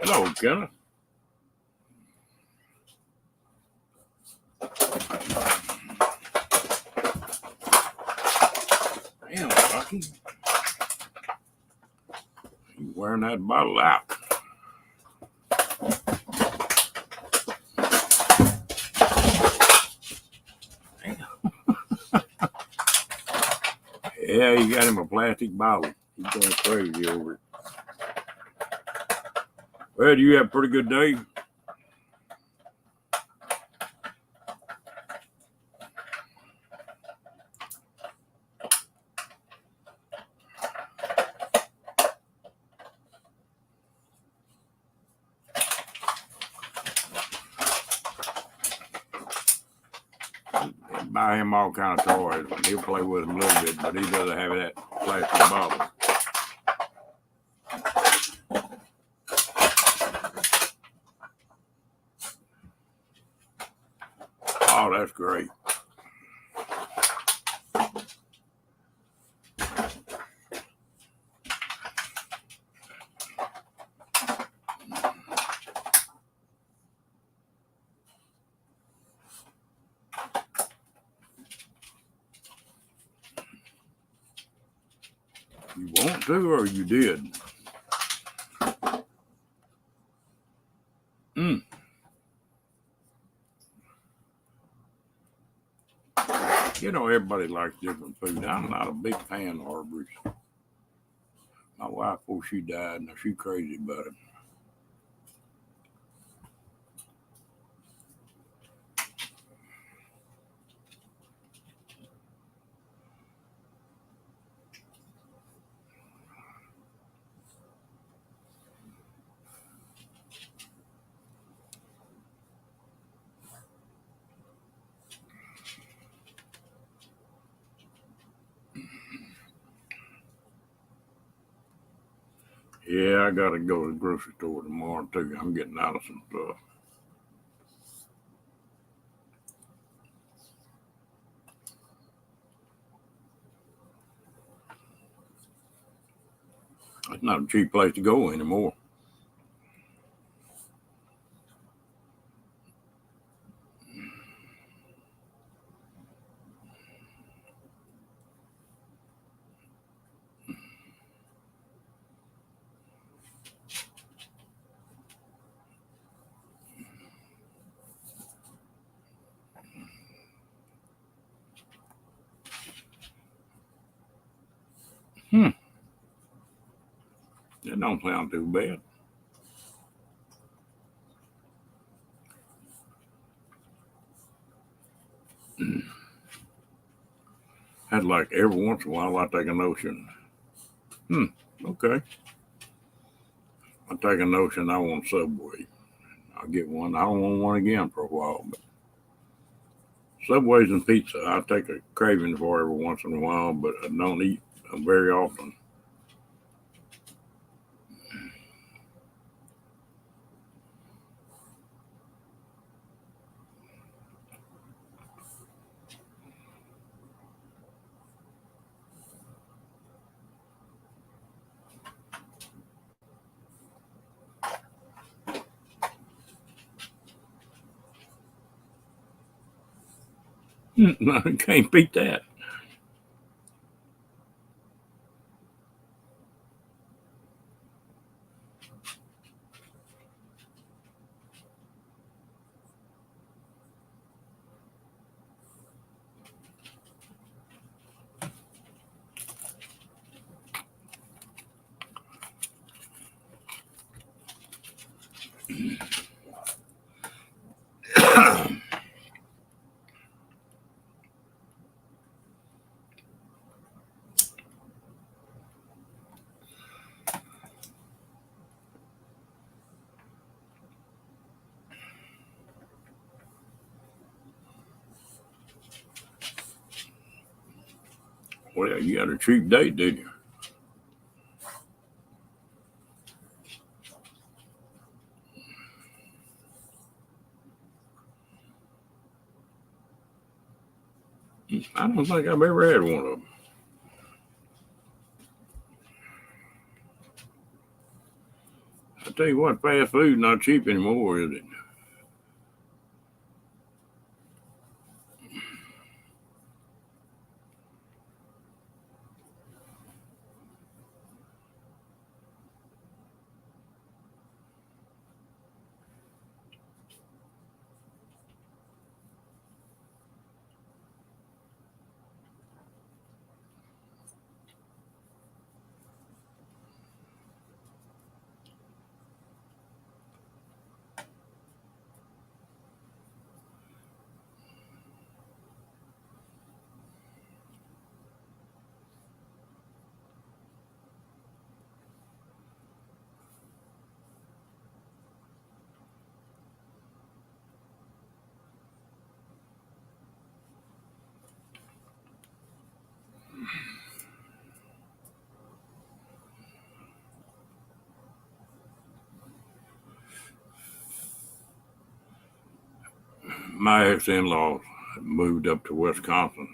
Hello, Kenneth. Damn, Rocky. You wearing that bottle out. Yeah, you got him a plastic bottle. He's going crazy over it. Well, do you have a pretty good day? Buy him all kind of toys. He'll play with them a little bit, but he doesn't have that plastic bottle. Oh, that's great. You want to, or you did? You know, everybody likes different food. I'm not a big fan of Arby's. My wife, before she died, now she's crazy about it. Yeah, I gotta go to the grocery store tomorrow too. I'm getting out of some stuff. It's not a cheap place to go anymore. That don't sound too bad. I'd like every once in a while I take a notion. Okay. I take a notion I want Subway. I'll get one. I don't want one again for a while, but Subways and pizza I take a craving for every once in a while, but I don't eat them very often. I can't beat that. Well, you got a cheap date, did you? I don't think I've ever had one of them. tell you what, fast food not cheap anymore, is it? My ex-in-laws moved up to Wisconsin,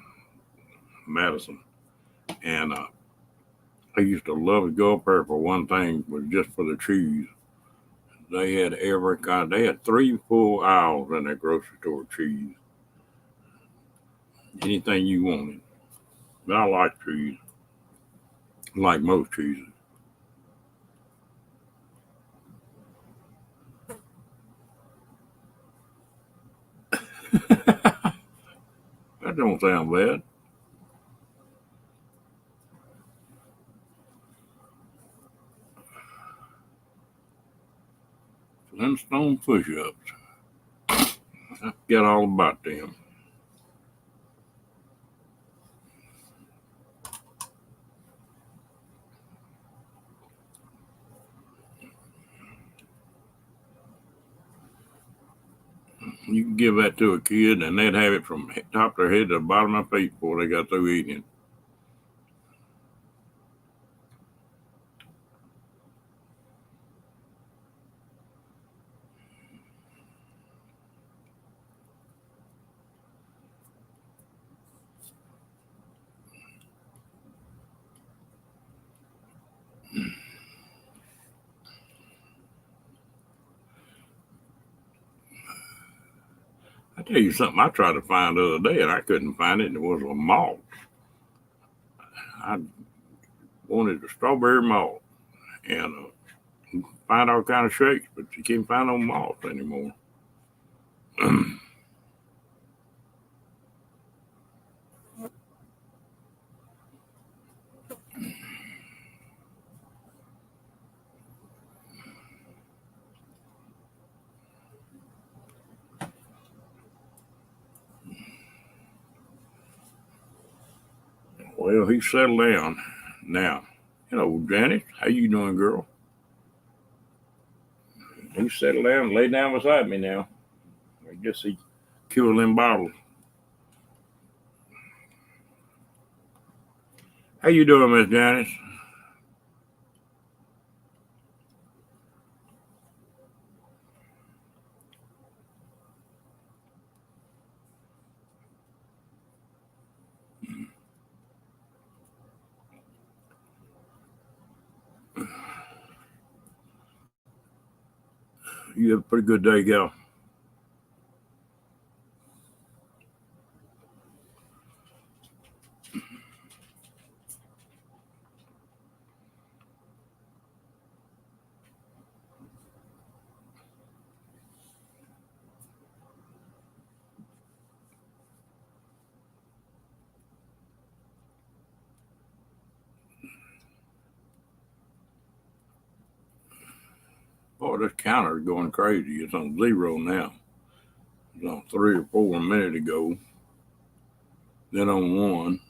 Madison, and I used to love to go up there for one thing, was just for the cheese. They had every kind. They had 3 full aisles in their grocery store of cheese. Anything you wanted. But I like cheese, like most cheeses. That don't sound bad. Flintstone push-ups. I forget all about them. You can give that to a kid, and they'd have it from top of their head to the bottom of their feet before they got through eating it. I tell you something I tried to find the other day, and I couldn't find it, and it was a malt. I wanted a strawberry malt, and find all kind of shakes, but you can't find no malt anymore. Well, he settled down now. Hello, Janice. How you doing, girl? He settled down, and laid down beside me now. I guess he killed them bottles. How you doing, Miss Janice? You have a pretty good day, gal. Boy, this counter is going crazy. It's on 0 now. It was on 3 or 4 a minute ago. Then on 1.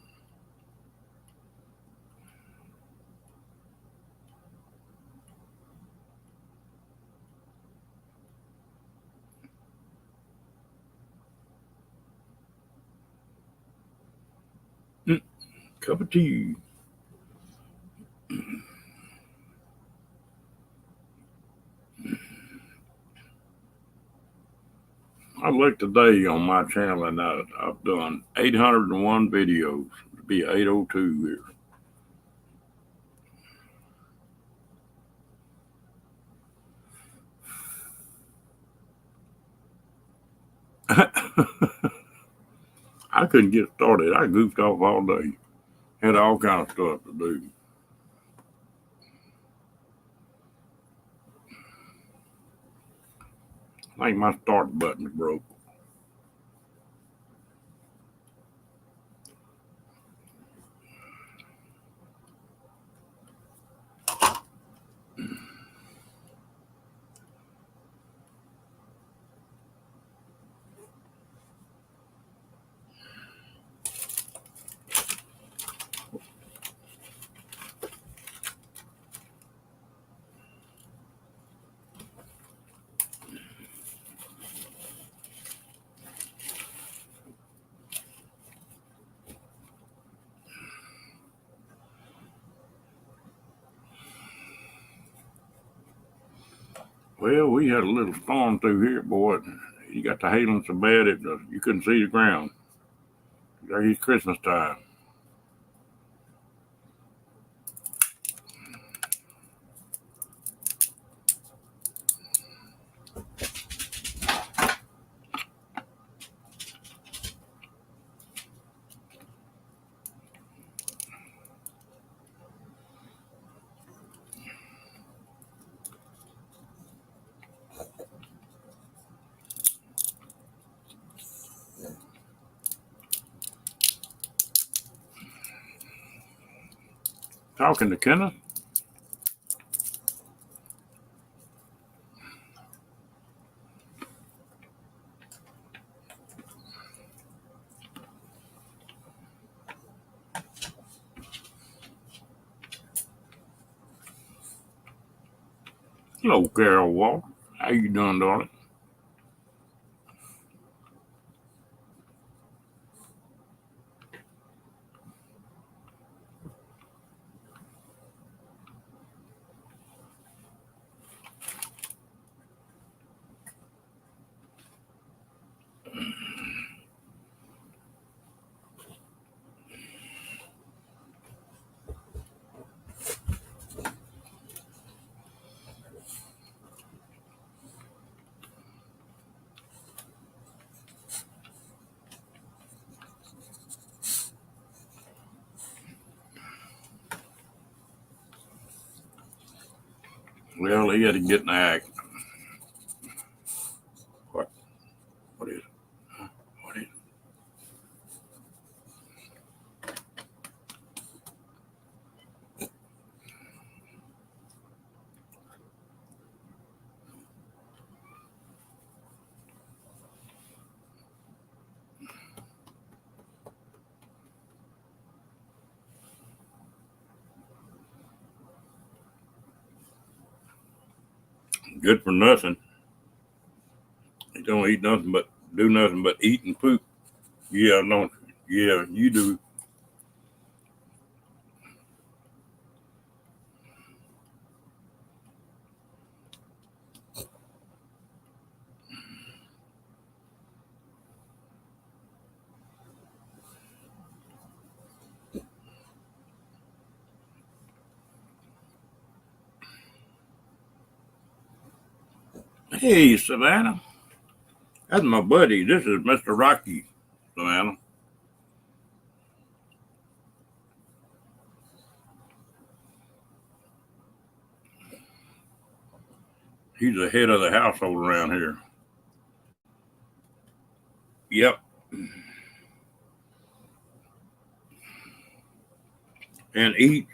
Mm, cup of tea. I looked today on my channel, and I've done 801 videos. It'll be 802 here. I couldn't get started. I goofed off all day. Had all kind of stuff to do. I think my start button's broke. Well, we had a little storm through here, boy. You got the hailing so bad you couldn't see the ground. It's Christmas time. Talking to Kenneth. Hello, Carol Walker. How you doing, darling? Well, he had to get in the act. What? What is it? What is it? Good for nothing. He don't eat nothing but do nothing but eat and poop. Yeah, don't. Yeah, you do. Hey, Savannah. That's my buddy. This is Mr. Rocky, Savannah. He's the head of the household around here. Yep. And he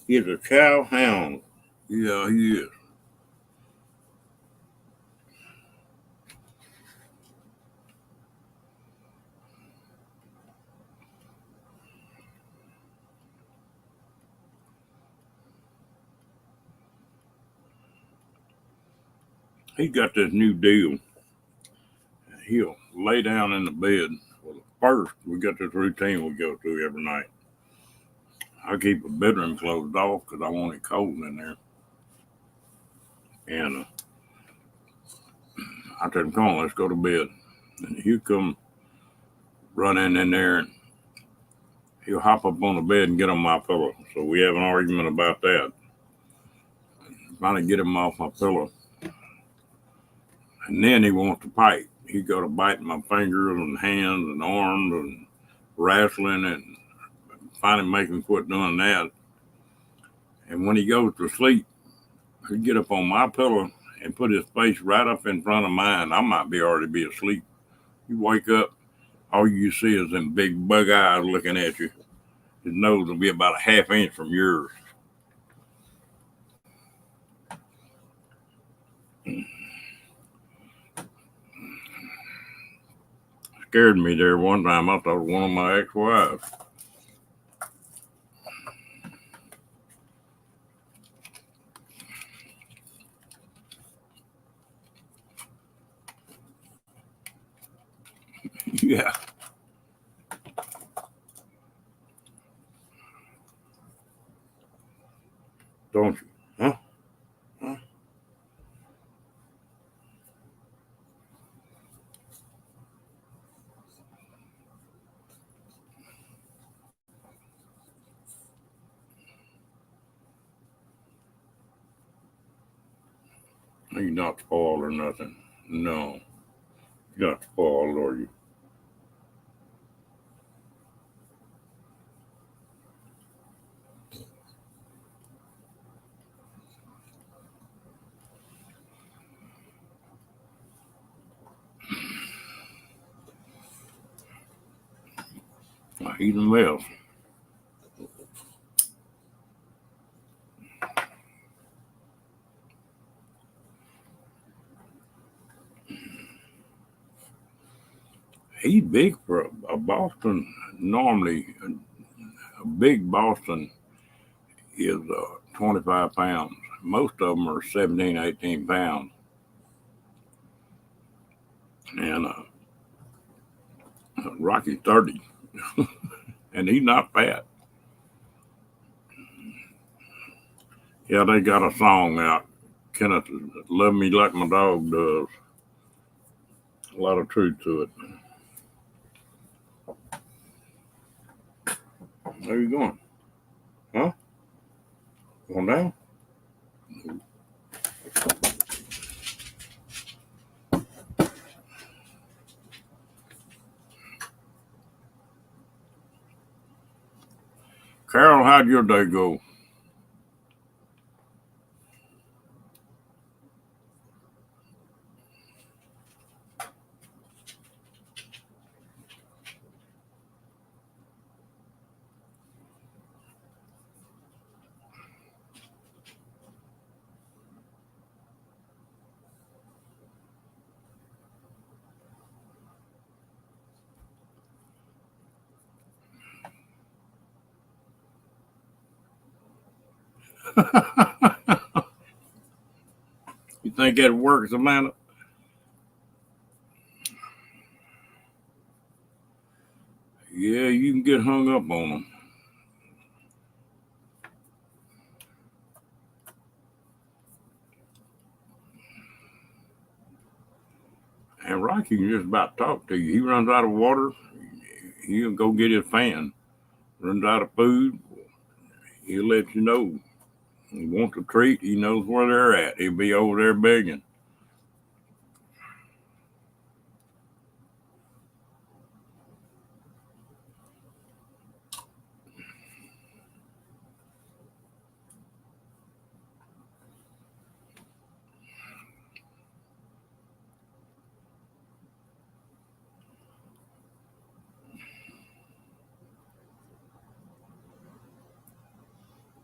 is a chow hound. Yeah, he is. He got this new deal. He'll lay down in the bed. Well, first, we got this routine we go through every night. I keep the bedroom closed off because I want it cold in there. And I tell him, come on, let's go to bed. And he'll come running in there and he'll hop up on the bed and get on my pillow. So we have an argument about that. Finally get him off my pillow. And then he wants to fight. he got to biting my fingers and hands and arms and wrestling, and finally make him quit doing that. And when he goes to sleep, he'd get up on my pillow and put his face right up in front of mine. I might be already be asleep. You wake up, all you see is them big bug eyes looking at you. His nose will be about a half inch from yours. Scared me there one time. I thought it was one of my ex-wives. Yeah. Don't you? Huh? Huh? You're not spoiled or nothing. No. You're not spoiled, are you? He's a mess. He's big for a Boston. Normally, a big Boston is 25 pounds. Most of them are 17, 18 pounds. And Rocky's 30. And he's not fat. Yeah, they got a song out. Kenneth, love me like my dog does. A lot of truth to it. Where you going? Huh? Going down? Carol, how'd your day go? You think that works, Amanda? Yeah, you can get hung up on them. And Rocky can just about talk to you. He runs out of water, he'll go get his fan. Runs out of food, he'll let you know. He wants a treat, he knows where they're at. He'll be over there begging.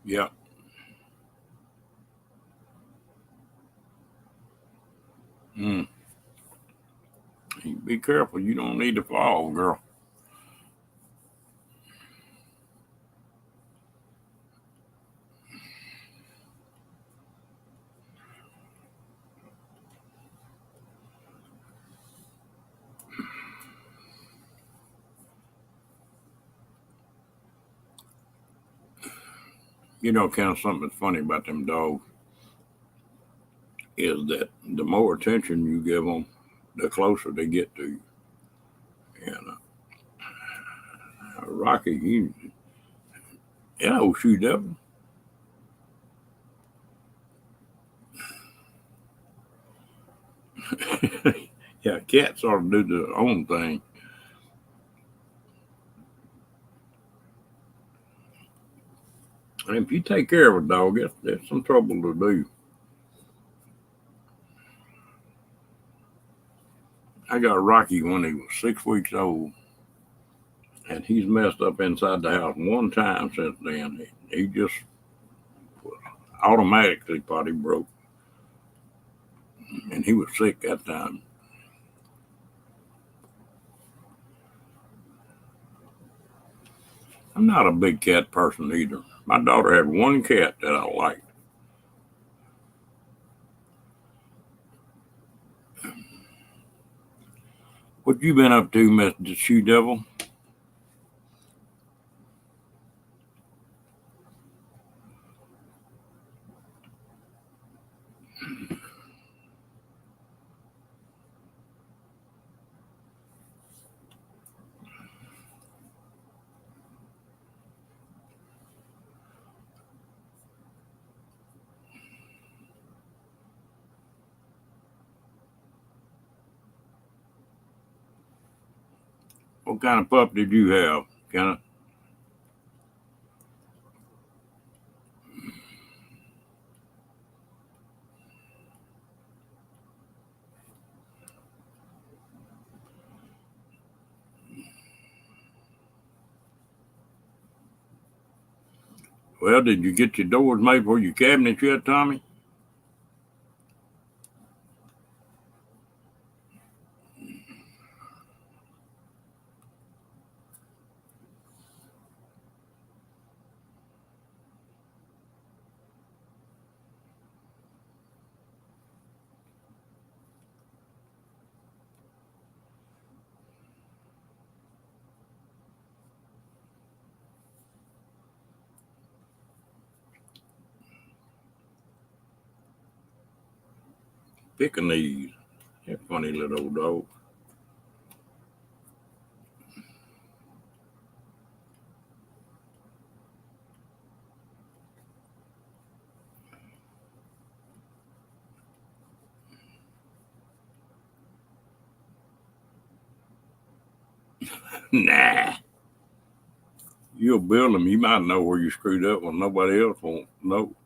Yeah. Mm. Be careful, you don't need to fall, girl. You know, kind of something that's funny about them dogs is that the more attention you give them, the closer they get to you. And Rocky, yeah, oh shoot, devil. Yeah, cats ought to do their own thing. And if you take care of a dog, that's some trouble to do. I got Rocky when he was 6 weeks old, and he's messed up inside the house one time since then. He just automatically potty broke, and he was sick that time. I'm not a big cat person either. My daughter had one cat that I liked. What you been up to, Mr. Shoe Devil? What kind of pup did you have? Kind of. Well, did you get your doors made for your cabinet yet, Tommy? Pekingese. That funny little old dog. Nah. You'll build them. You might know where you screwed up when nobody else won't know.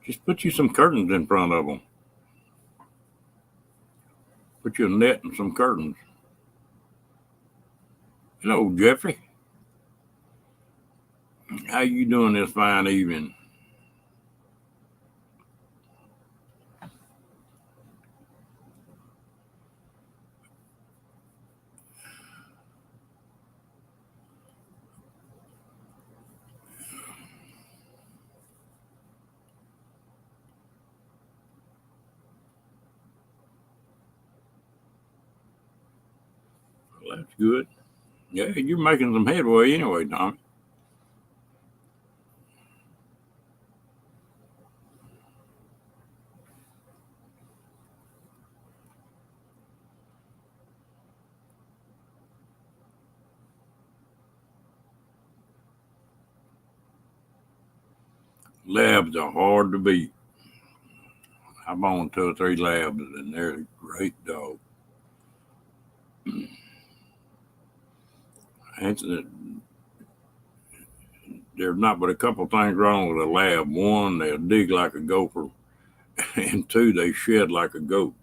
Just put you some curtains in front of them. Put you a net and some curtains. Hello, Jeffrey. How you doing this fine evening? Well, that's good. Yeah, you're making some headway anyway, Tommy. Labs are hard to beat. I've owned 2 or 3 labs, and they're great dogs. There's not but a couple things wrong with a lab. One, they'll dig like a gopher, and 2, they shed like a goat.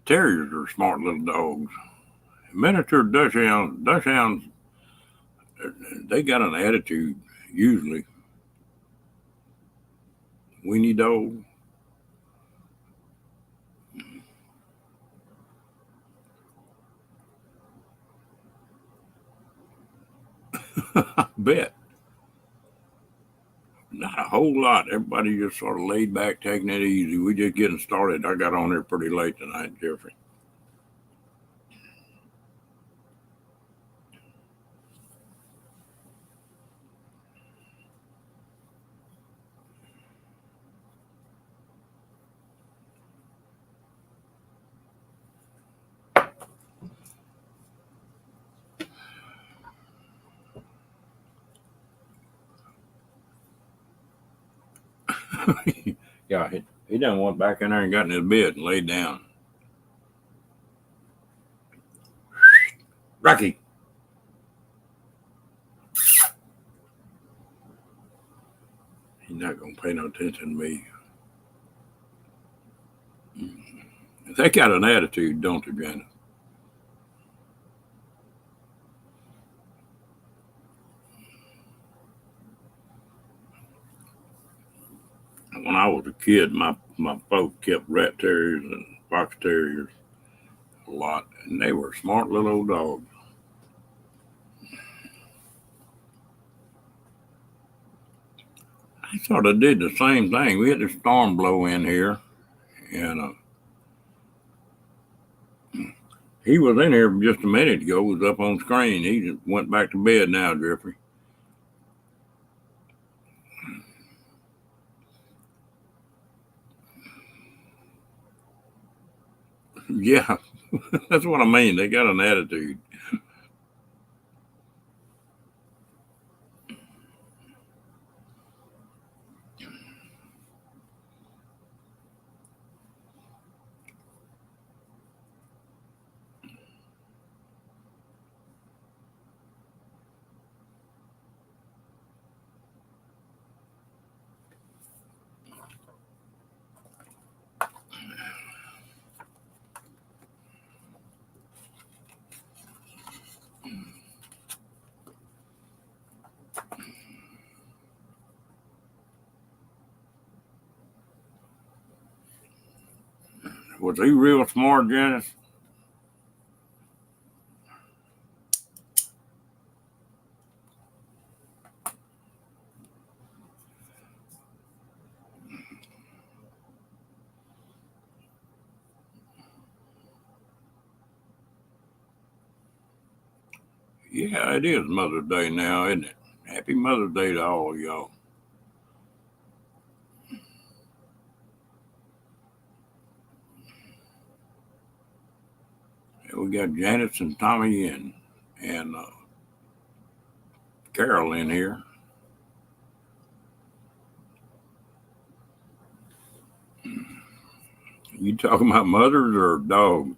Terriers are smart little dogs. Miniature dachshunds, they got an attitude usually. Weenie dog. I bet. Not a whole lot. Everybody just sort of laid back, taking it easy. We just getting started. I got on here pretty late tonight, Jeffrey. Yeah, he done went back in there and got in his bed and laid down. Rocky. He's not gonna pay no attention to me. They got an attitude, don't they, Janet? When I was a kid, my folks kept rat terriers and fox terriers a lot, and they were smart little old dogs. I sort of did the same thing. We had a storm blow in here, and he was in here just a minute ago. Was up on screen. He just went back to bed now, Jeffrey. Yeah, that's what I mean. They got an attitude. Was he real smart, Janice? Yeah, it is Mother's Day now, isn't it? Happy Mother's Day to all y'all. We got Janice and Tommy and Carol in here. You talking about mothers or dogs?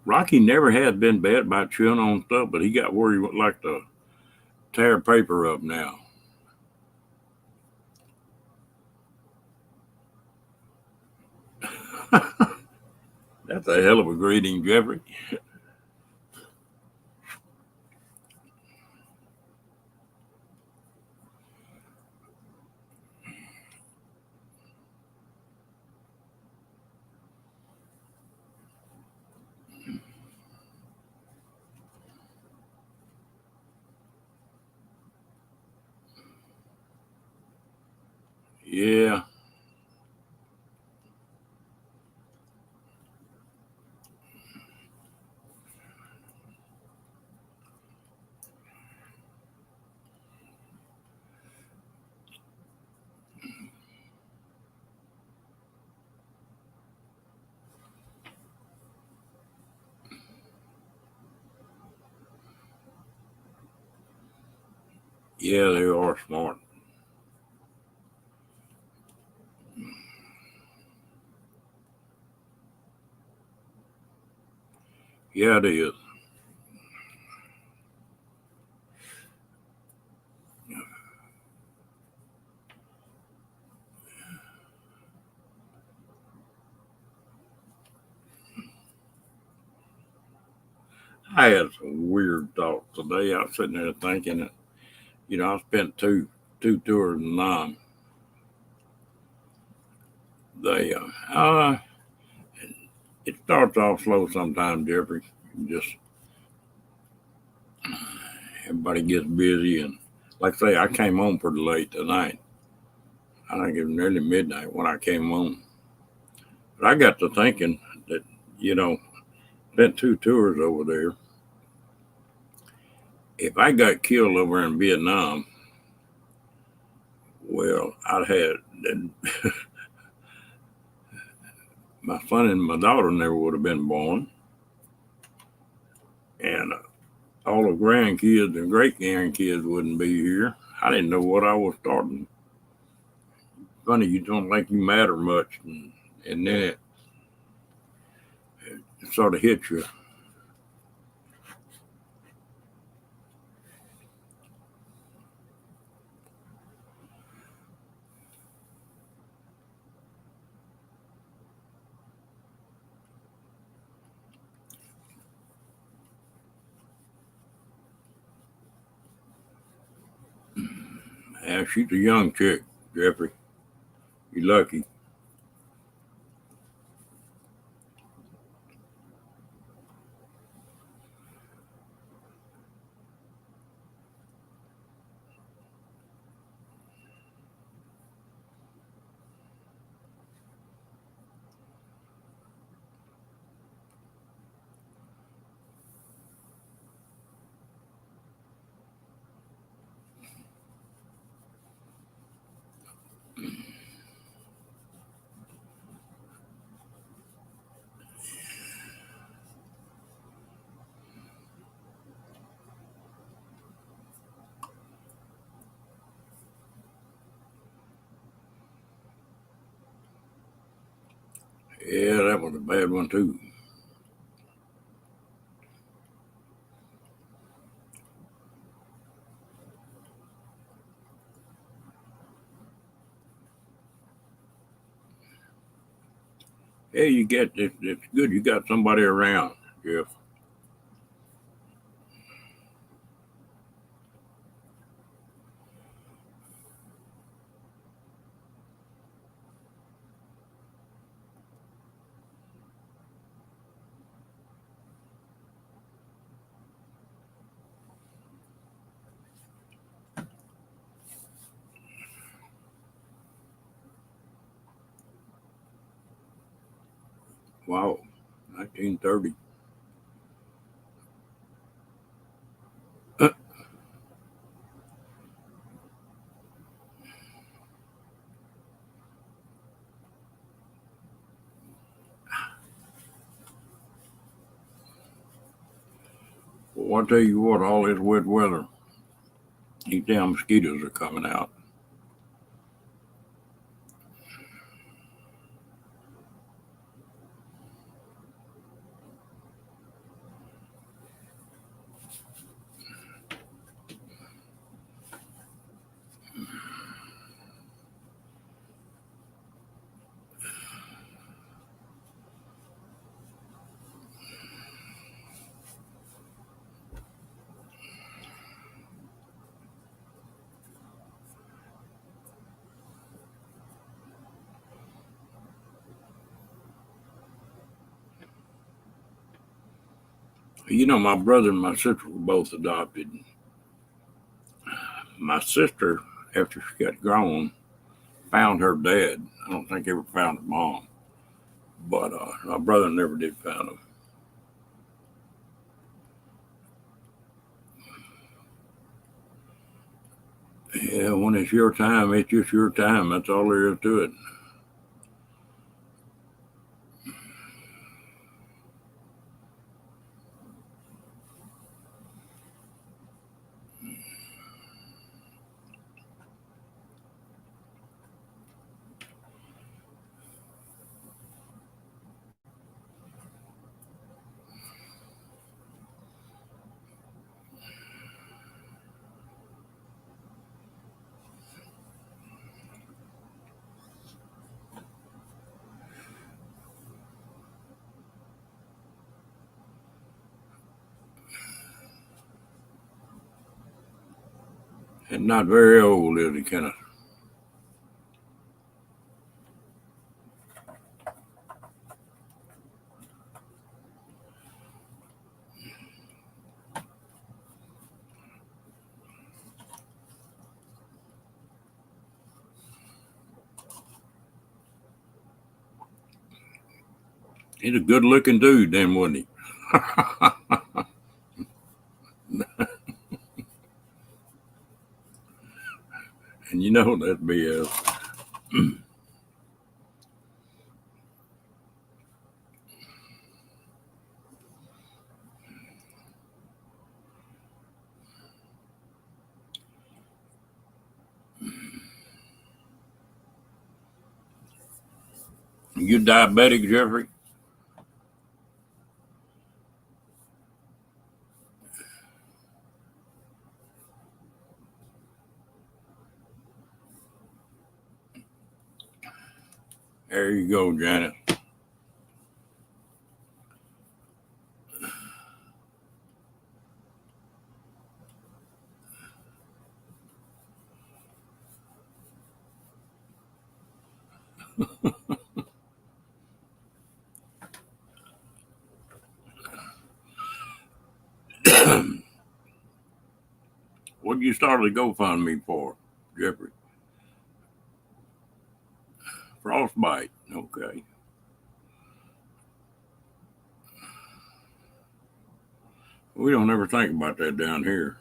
Rocky never had been bad about chewing on stuff, but he got where he would like to tear paper up now. That's a hell of a greeting, Jeffrey. Yeah, yeah, they are smart. Yeah, it is. I had some weird thoughts today. I was sitting there thinking that, I spent two tours in Nam. They it starts off slow sometimes, Jeffrey. Just everybody gets busy, and like I say, I came home pretty late tonight. I think it was nearly midnight when I came home. But I got to thinking that, you know, spent two tours over there. If I got killed over in Vietnam, well, I'd had my son and my daughter never would have been born, and all the grandkids and great grandkids wouldn't be here. I didn't know what I was starting. Funny, you don't think you matter much, and then it sort of hits you. Yeah, she's a young chick, Jeffrey. You lucky. Yeah, that was a bad one too. Hey, you get it. It's good you got somebody around, Jeff. Wow, 1930. Well, I tell you what, all this wet weather, these damn mosquitoes are coming out. My brother and my sister were both adopted. My sister, after she got grown, found her dad. I don't think ever found her mom, but my brother never did find him. Yeah, when it's your time, it's just your time. That's all there is to it. And not very old, is he, Kenneth? He's a good looking dude, then, wasn't he? And you know that's BS. You diabetic, Jeffrey? There you go, Janet. What did you start the GoFundMe for, Jeffrey? Frostbite. Okay. We don't ever think about that down here.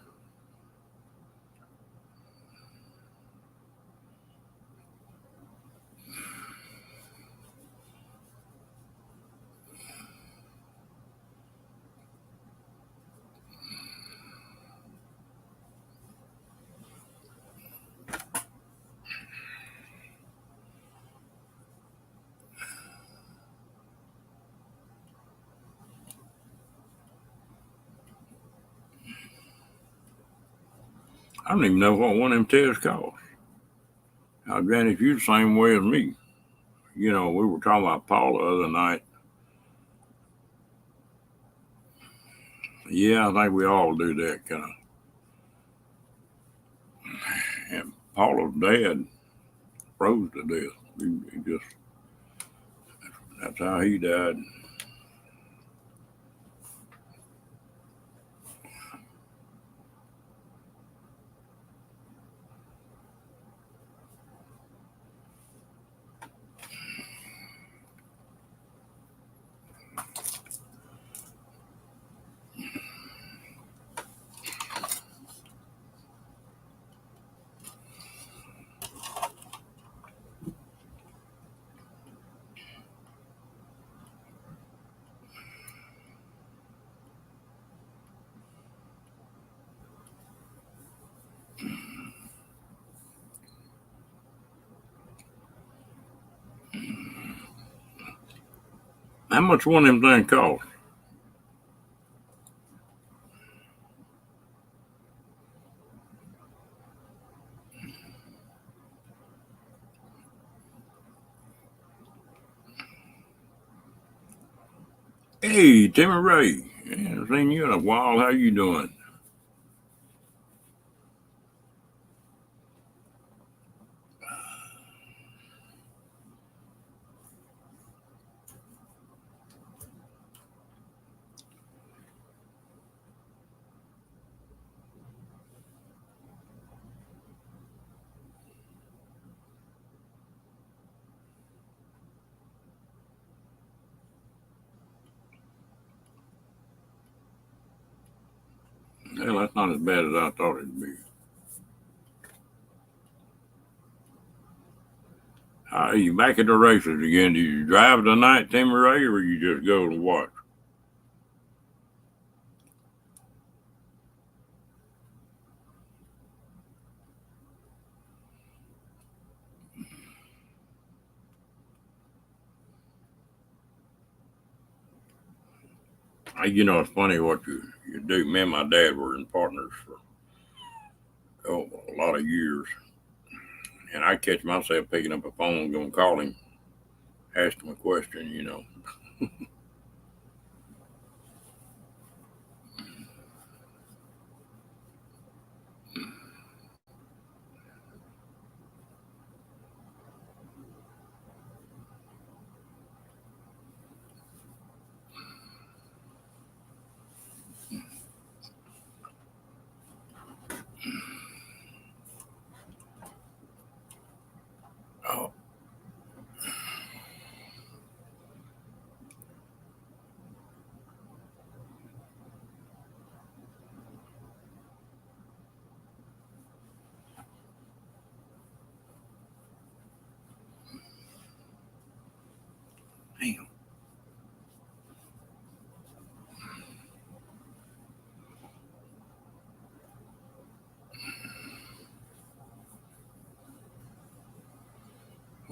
I don't even know what one of them tests cost. Now, Janet, you're the same way as me. You know, we were talking about Paul the other night. Yeah, I think we all do that kind of. And Paula's dad froze to death. He just, that's how he died. How much one of them things cost? Hey, Timmy Ray. I haven't seen you in a while. How you doing? Hell, that's not as bad as I thought it'd be. Are you back at the races again? Do you drive tonight, Timmy Ray, or you just go to watch? You know, it's funny what you do. Me and my dad were in partners for a lot of years, and I catch myself picking up a phone, going to call him, ask him a question. You know,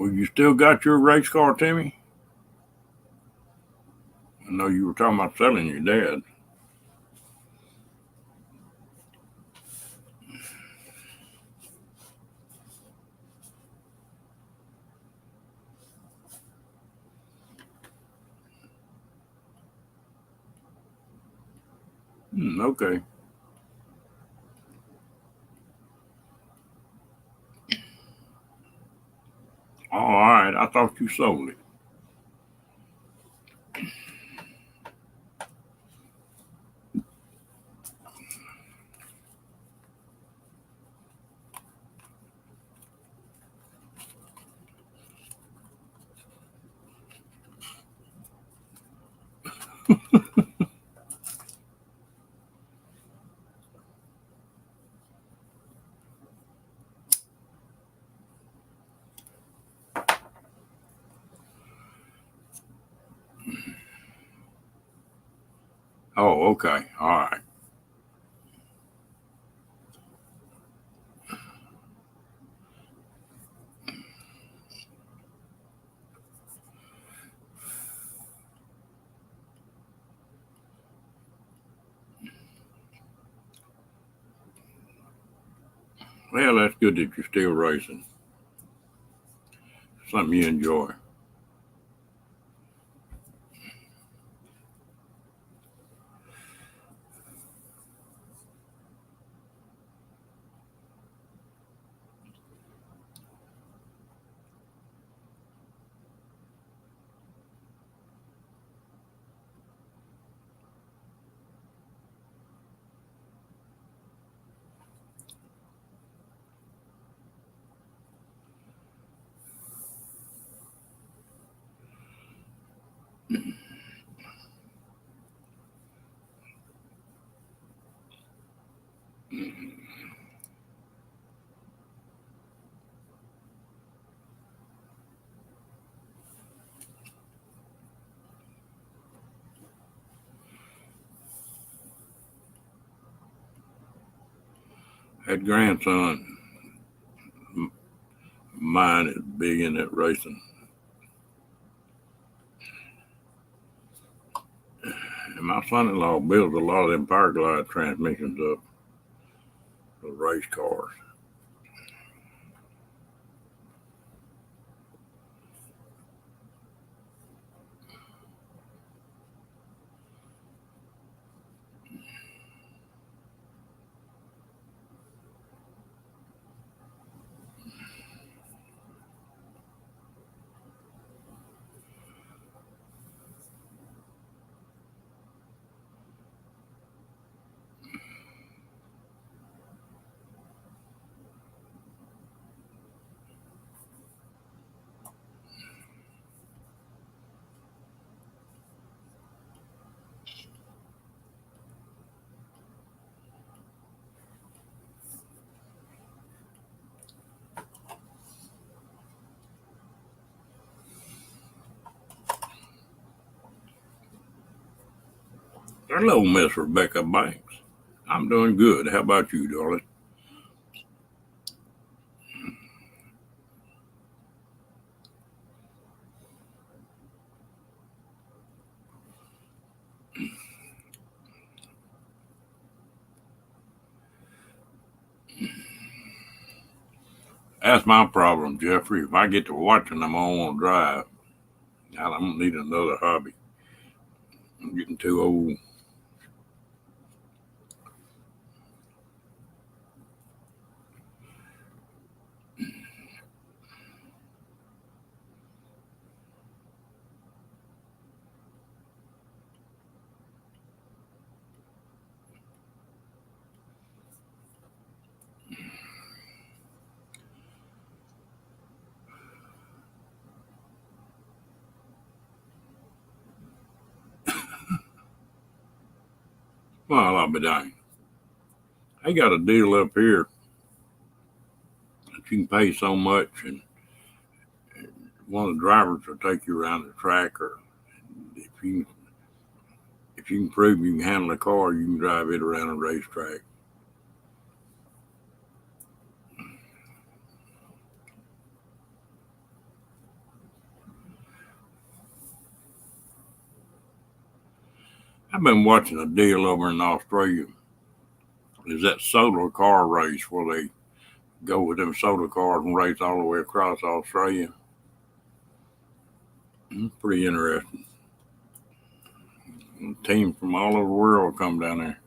Well, you still got your race car, Timmy? I know you were talking about selling your dad. Okay. All right. I thought you sold it. Oh, okay. All right. Well, that's good that you're still racing. Something you enjoy. That grandson mine is big in that racing. And my son-in-law builds a lot of them power glide transmissions up for race cars. Hello, Miss Rebecca Banks. I'm doing good. How about you, darling? That's my problem, Jeffrey. If I get to watching them, I don't want to drive. I don't need another hobby. I'm getting too old. Well, I'll be dang. They got a deal up here that you can pay so much, and one of the drivers will take you around the track, or if you if you can prove you can handle a car, you can drive it around a racetrack. I've been watching a deal over in Australia. Is that solar car race where they go with them solar cars and race all the way across Australia? Pretty interesting. Teams from all over the world come down there.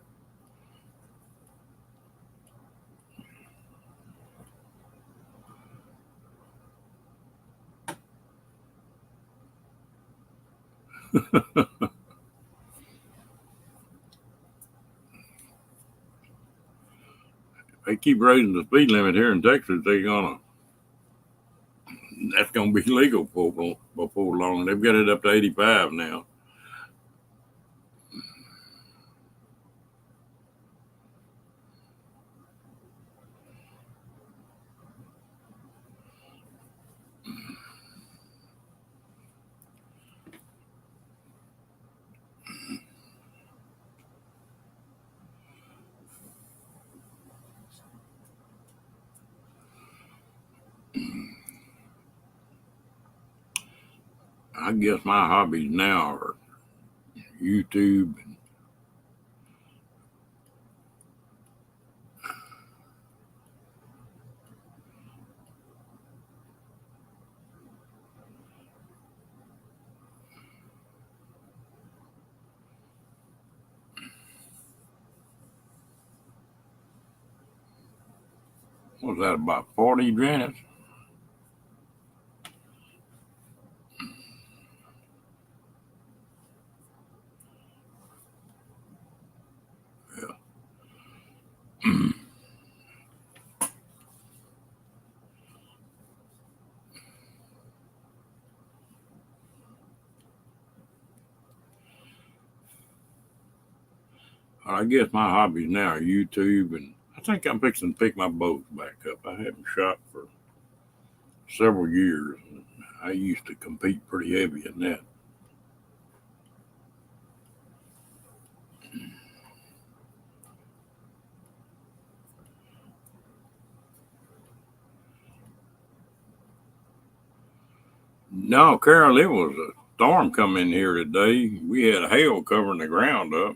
They keep raising the speed limit here in Texas. That's gonna be legal before long. They've got it up to 85 now. I guess my hobbies now are YouTube. What was that, about 40 minutes? Yeah. I guess my hobbies now are YouTube, and I think I'm fixing to pick my bows back up. I haven't shot for several years. I used to compete pretty heavy in that. No, Carol, it was a storm coming here today. We had hail covering the ground up,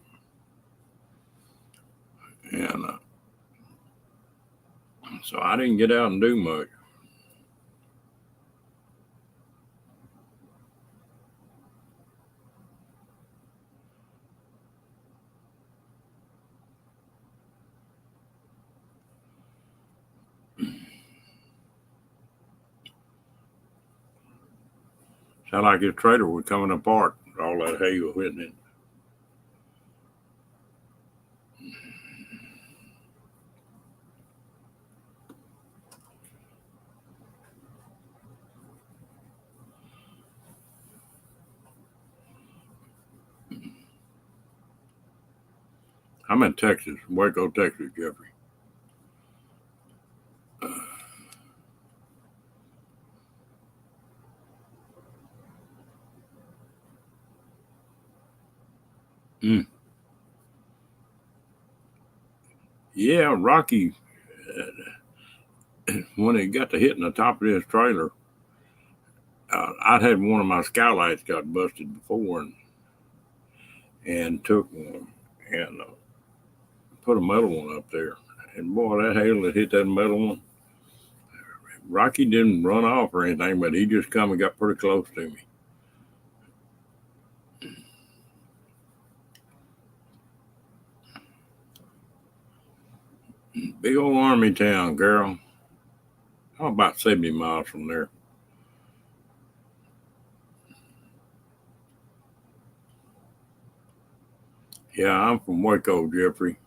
and so I didn't get out and do much. Sound like his trailer was coming apart. All that hail hitting it. I'm in Texas, Waco, Texas, Jeffrey. Mm. Yeah, Rocky, when it got to hitting the top of his trailer, I'd had one of my skylights got busted before, and took one and put a metal one up there. And boy, that hail that hit that metal one, Rocky didn't run off or anything, but he just come and got pretty close to me. Big old army town, girl. I'm about 70 miles from there. Yeah, I'm from Waco, Jeffrey.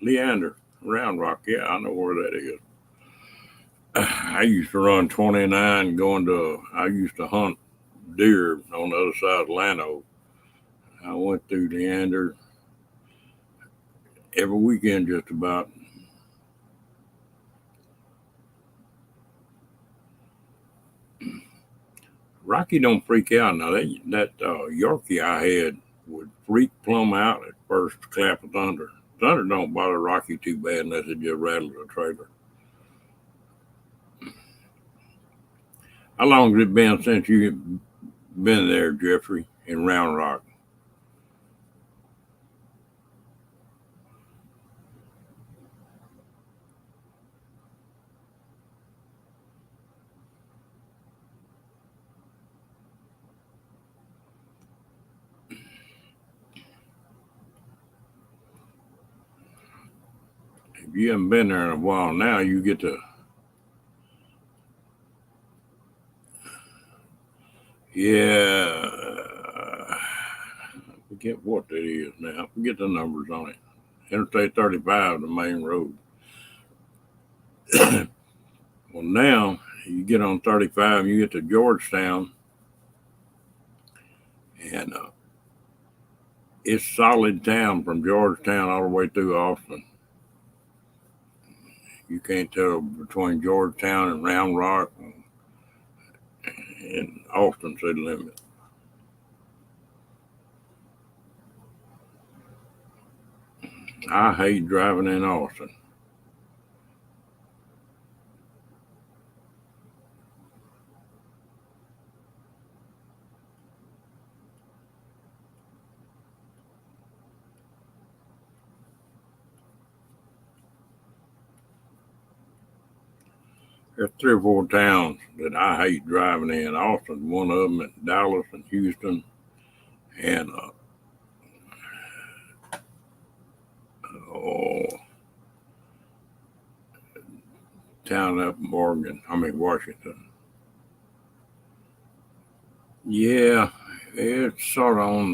Leander, Round Rock. Yeah, I know where that is. I used to run 29 I used to hunt deer on the other side of Llano. I went through Leander every weekend just about. Rocky don't freak out now. That Yorkie I had would freak plumb out at first clap of thunder. Thunder don't bother Rocky too bad unless it just rattles a trailer. How long has it been since you've been there, Jeffrey, in Round Rock? if you haven't been there in a while now, you get to, yeah, I forget what that is now. I forget the numbers on it. Interstate 35, the main road. Well, now you get on 35, you get to Georgetown, and it's solid town from Georgetown all the way through Austin. You can't tell between Georgetown and Round Rock and Austin city limit. I hate driving in Austin. There's 3 or 4 towns that I hate driving in. Austin, one of them, and Dallas and Houston, and oh, town up in Washington. Yeah, it's sort of on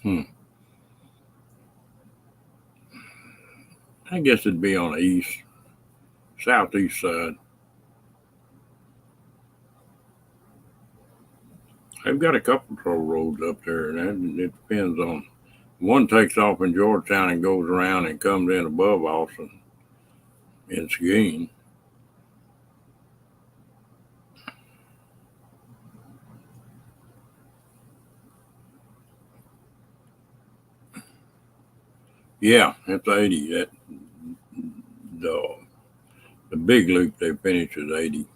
the, I guess it'd be on the southeast side. They've got a couple toll roads up there, and it depends on. One takes off in Georgetown and goes around and comes in above Austin in Seguin. Yeah, it's 80. That the big loop they finish is 80.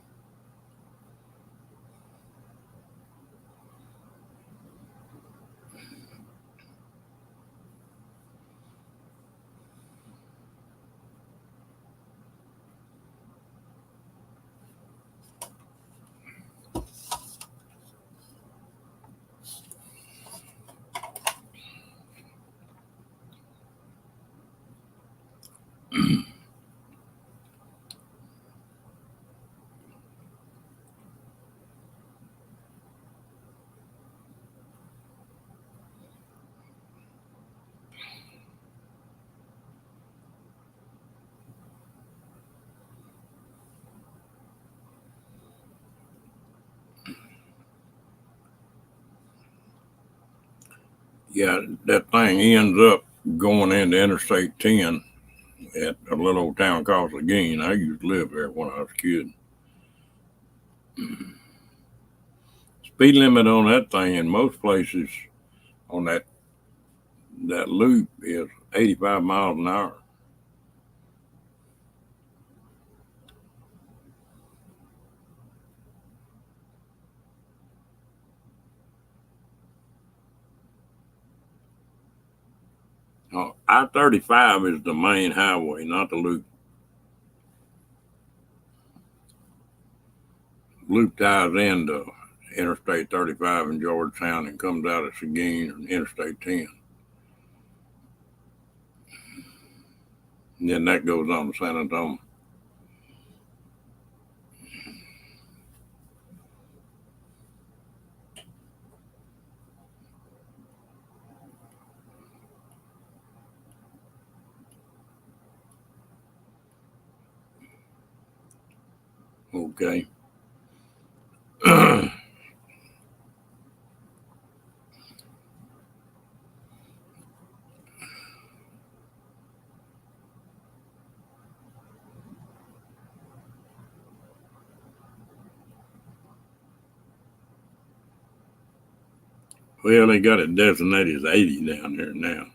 Yeah, that thing ends up going into Interstate 10 at a little old town called Seguin. I used to live there when I was a kid. Speed limit on that thing in most places on that loop is 85 miles an hour. I-35 is the main highway, not the loop. Loop ties into Interstate 35 in Georgetown and comes out of Seguin and Interstate 10. And then that goes on to San Antonio. Okay. Well, they got it designated as 80 down there now.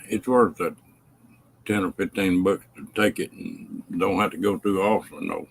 It's worth it. 10 or 15 bucks to take it and don't have to go through Austin, no.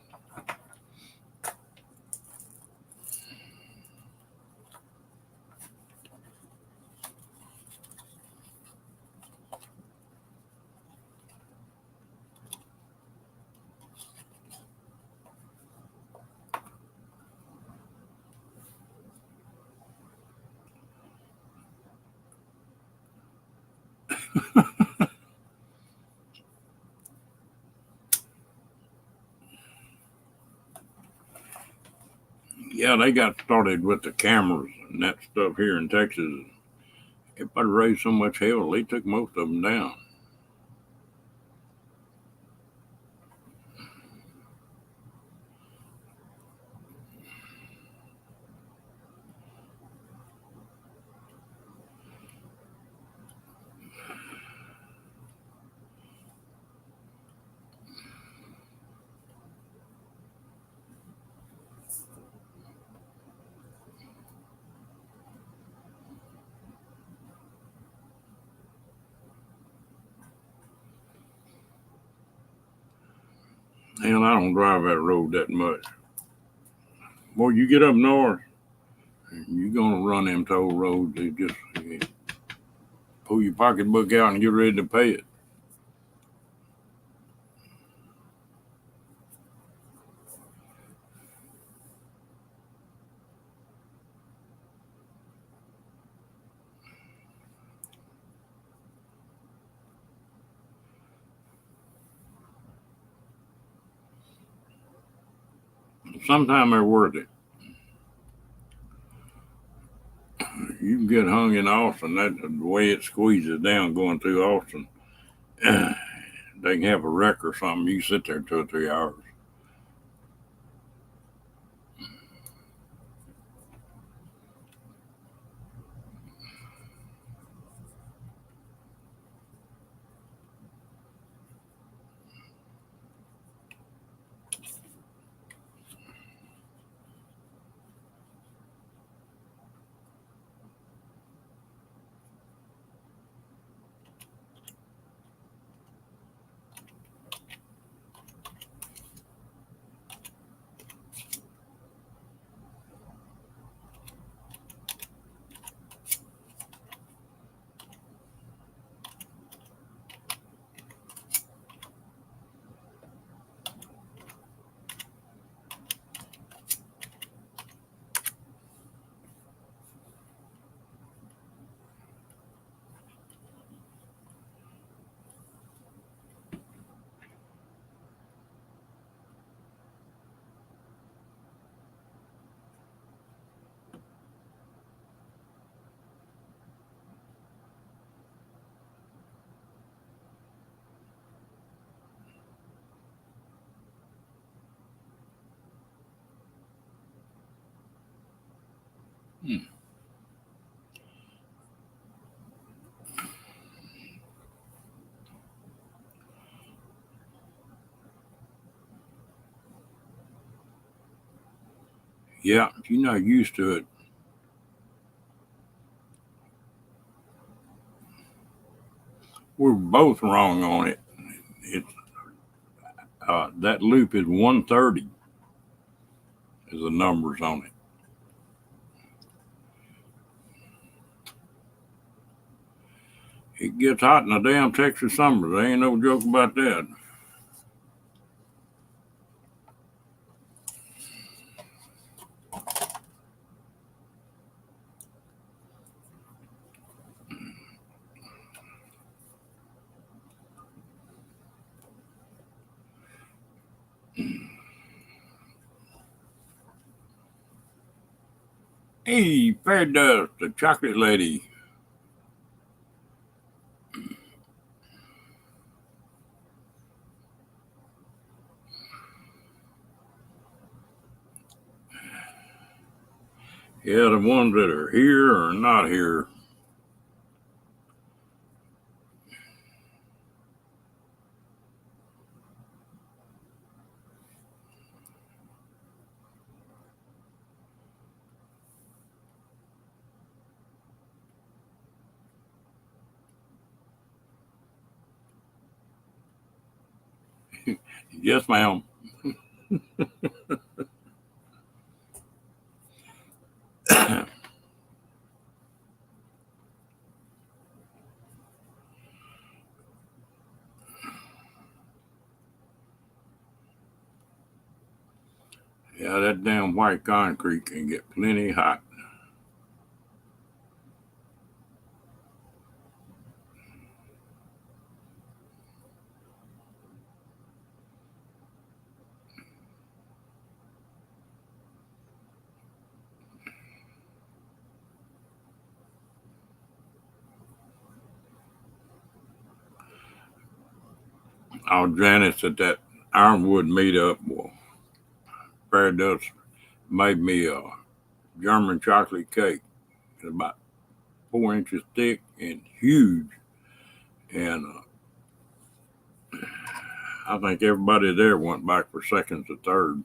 Yeah, they got started with the cameras and that stuff here in Texas. Everybody raised so much hell, they took most of them down. Hell, I don't drive that road that much. Boy, you get up north, you're gonna run them toll roads. They just pull your pocketbook out and get ready to pay it. Sometimes they're worth it. You can get hung in Austin. That's the way it squeezes down going through Austin. They can have a wreck or something. You sit there 2 or 3 hours. Hmm. Yeah, if you're not used to it, we're both wrong on it. It's that loop is 130 is the numbers on it. It gets hot in the damn Texas summer. There ain't no joke about that. Hey, Fair Dust, the chocolate lady. Yeah, the ones that are here or not here. Yes, ma'am. Yeah, that damn white concrete can get plenty hot. Our Janice at that Ironwood meetup, well, Fred does made me a German chocolate cake. It's about 4 inches thick and huge. And I think everybody there went back for seconds or thirds.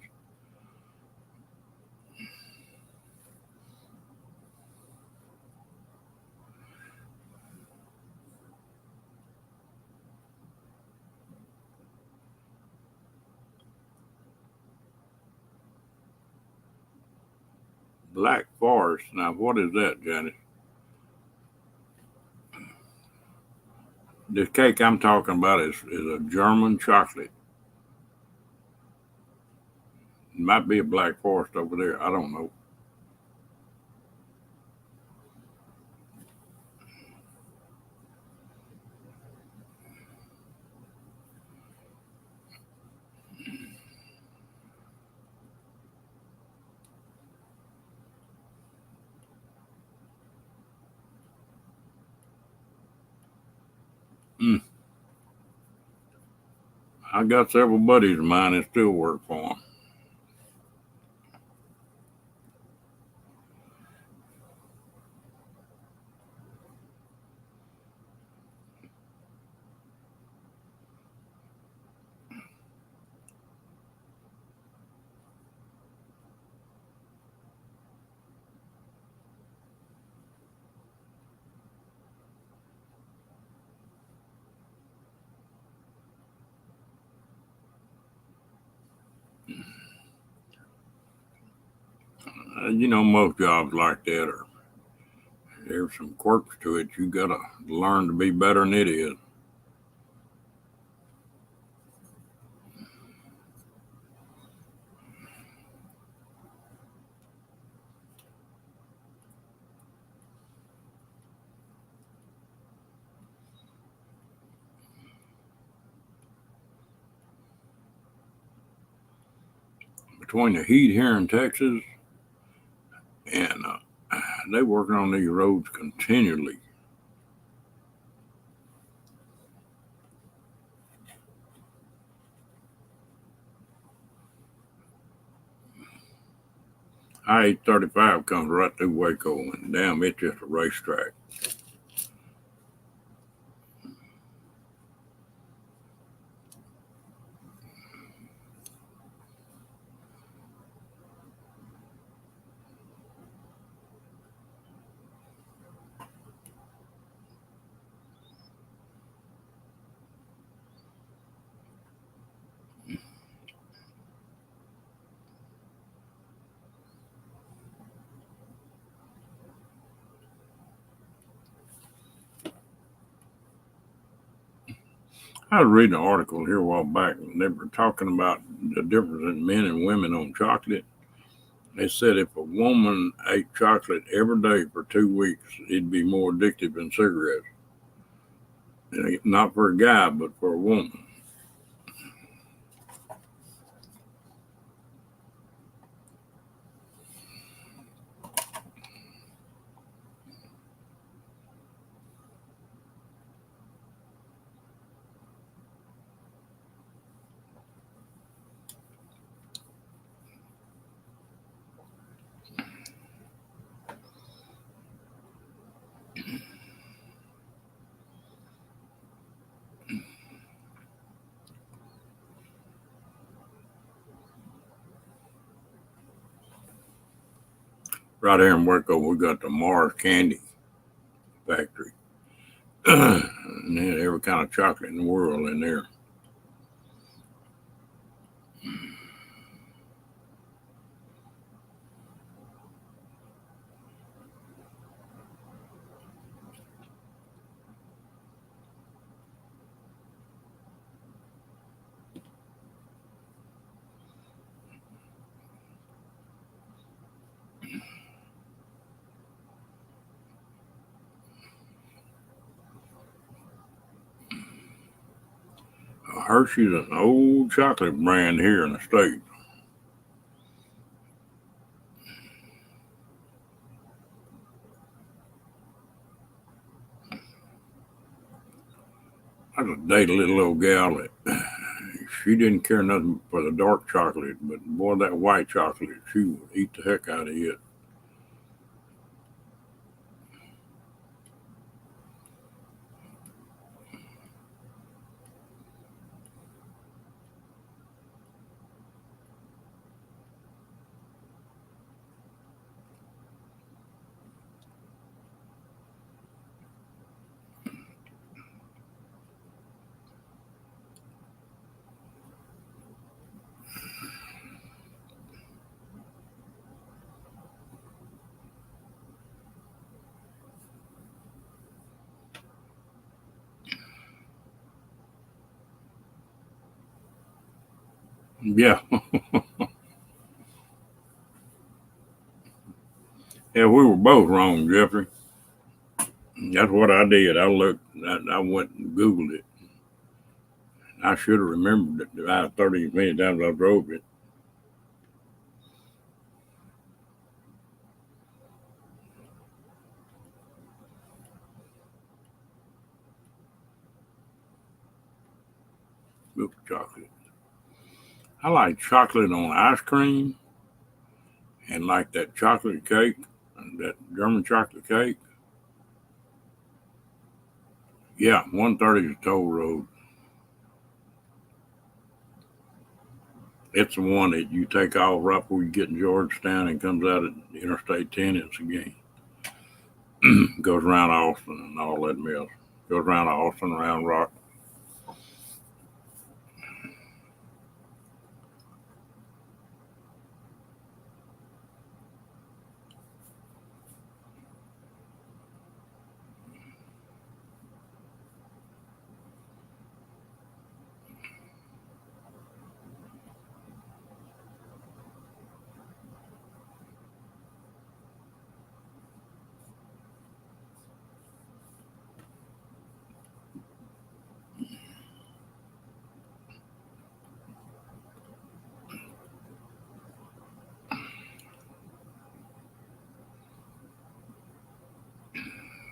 Black Forest. Now, what is that, Janice? The cake I'm talking about is a German chocolate. It might be a Black Forest over there. I don't know. Mm. I got several buddies of mine that still work for them. Most jobs like that are there's some quirks to it. You gotta learn to be better than it is. Between the heat here in Texas and they working on these roads continually. I-35 comes right through Waco, and damn, it's just a racetrack. I was reading an article here a while back, and they were talking about the difference in men and women on chocolate. They said if a woman ate chocolate every day for 2 weeks, it'd be more addictive than cigarettes. Not for a guy, but for a woman. Right here in Waco, we got the Mars Candy Factory. And they had every kind of chocolate in the world in there. Hershey's an old chocolate brand here in the States. I just dated a little old gal that she didn't care nothing for the dark chocolate, but boy, that white chocolate, she would eat the heck out of it. Yeah, yeah, we were both wrong, Jeffrey. That's what I did. I went and Googled it. I should have remembered it about 30 many times I drove it. Milk chocolate. I like chocolate on ice cream and like that chocolate cake, that German chocolate cake. Yeah, 130 is Toll Road. It's the one that you take off right before you get in Georgetown and comes out at Interstate 10. It's again. Goes around Austin and all that mess. Goes around Austin, around Rock.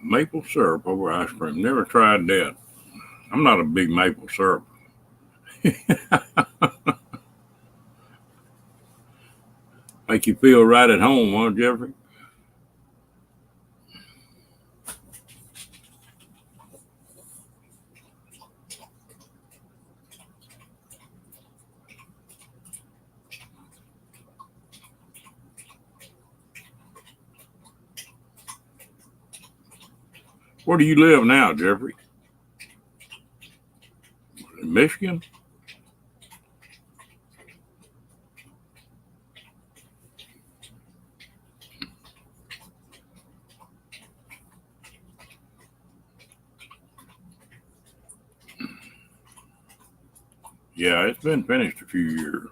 Maple syrup over ice cream. Never tried that. I'm not a big maple syrup. Make you feel right at home, huh, Jeffrey? Where do you live now, Jeffrey? In Michigan? Yeah, it's been finished a few years.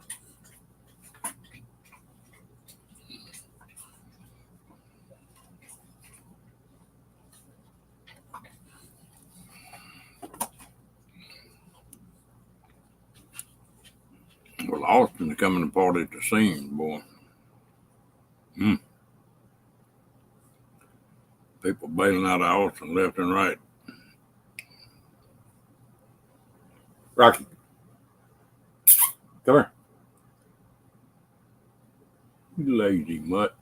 Well, Austin's coming apart at the seams, boy. Mm. People bailing out of Austin left and right. Rocky, come here. You lazy mutt.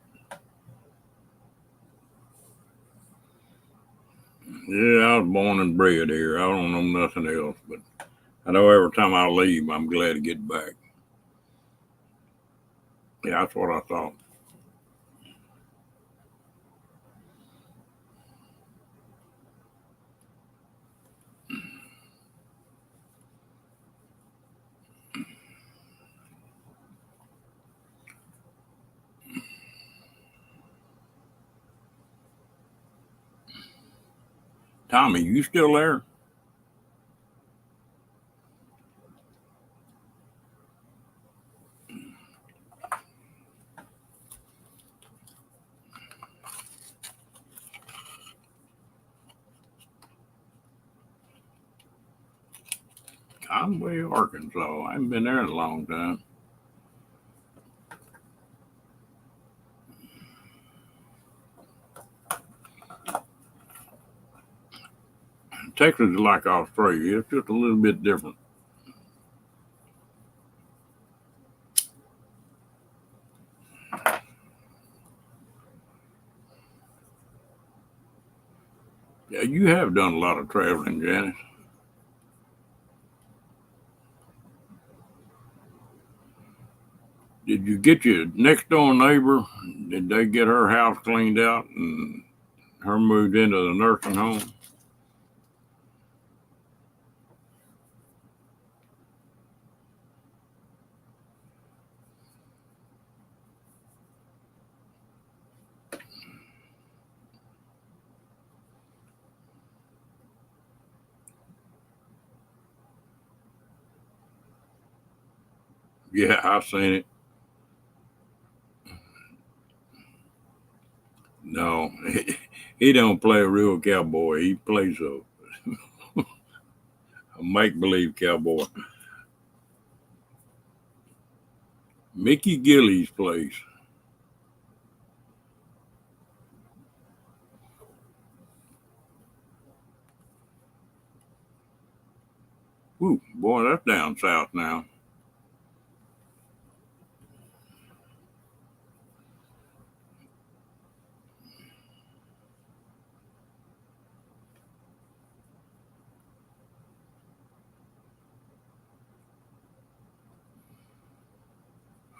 Yeah, I was born and bred here. I don't know nothing else, but I know every time I leave, I'm glad to get back. Yeah, that's what I thought. Tommy, you still there? Conway, Arkansas. I haven't been there in a long time. Texas is like Australia. It's just a little bit different. Yeah, you have done a lot of traveling, Janice. Did you get your next door neighbor? Did they get her house cleaned out and her moved into the nursing home? Yeah, I seen it. No, he don't play a real cowboy. He plays a make believe cowboy. Mickey Gilley's place. Whew, boy, that's down south now.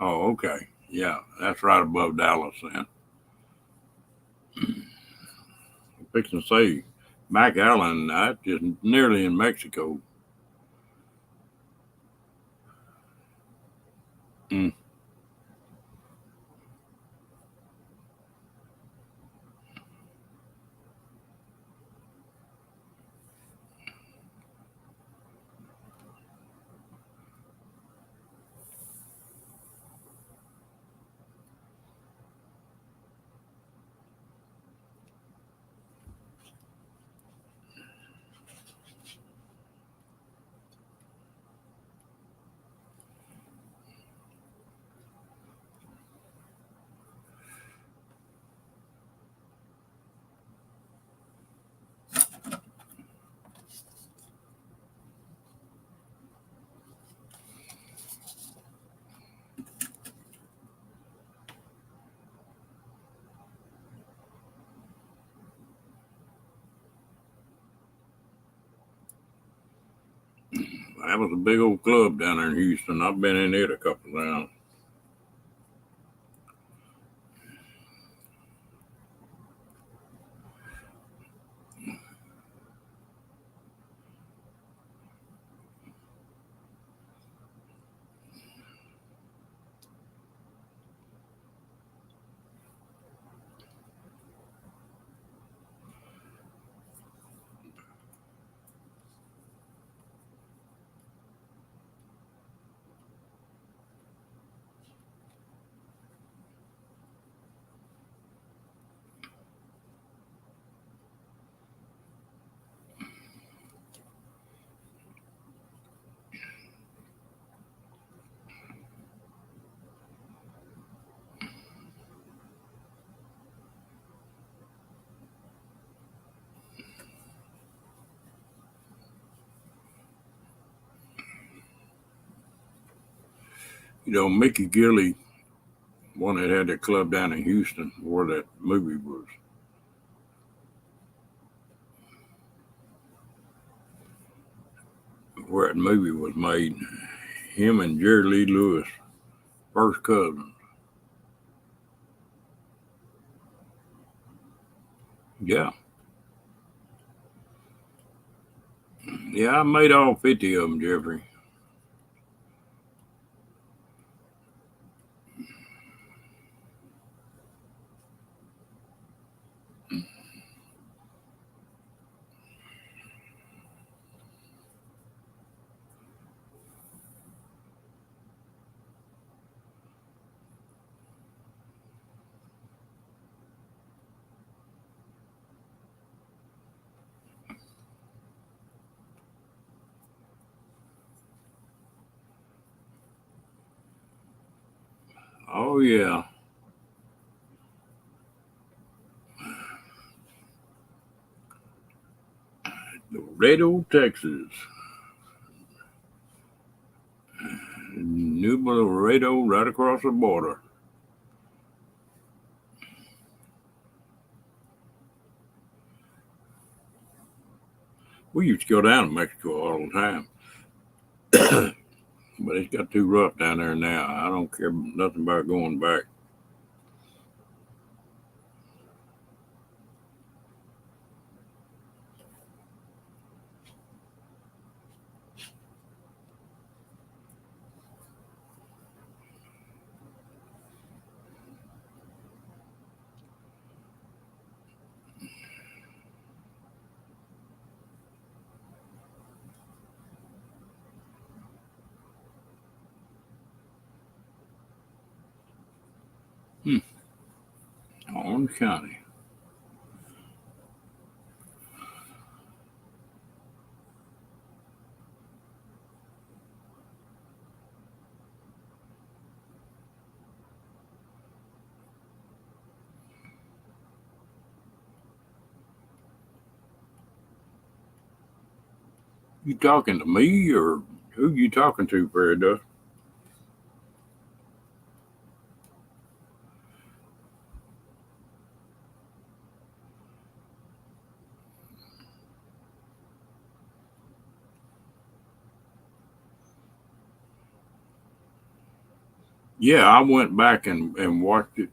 Oh, okay. Yeah, that's right above Dallas then. I'm fixing to say, McAllen, that's just nearly in Mexico. Mm. That was a big old club down there in Houston. I've been in it a couple of times. You know, Mickey Gilley, one that had that club down in Houston where that movie was, where that movie was made. Him and Jerry Lee Lewis, first cousins. Yeah, yeah, I made all 50 of them, Jeffrey. Oh, yeah. Laredo, Texas. New Laredo, right across the border. We used to go down to Mexico all the time. But it's got too rough down there now. I don't care nothing about going back. Orange County. You talking to me or who you talking to, Fairy Dust? Yeah, I went back and watched it.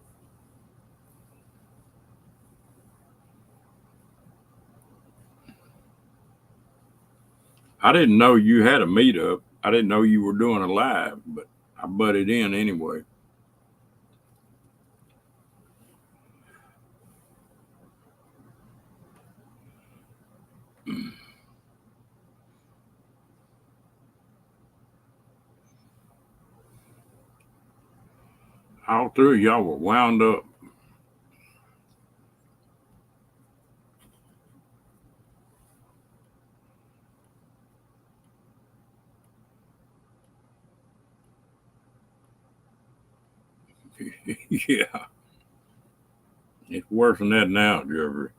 I didn't know you had a meetup. I didn't know you were doing a live, but I butted in anyway. All three of y'all were wound up. Yeah, it's worse than that now, Jeffrey.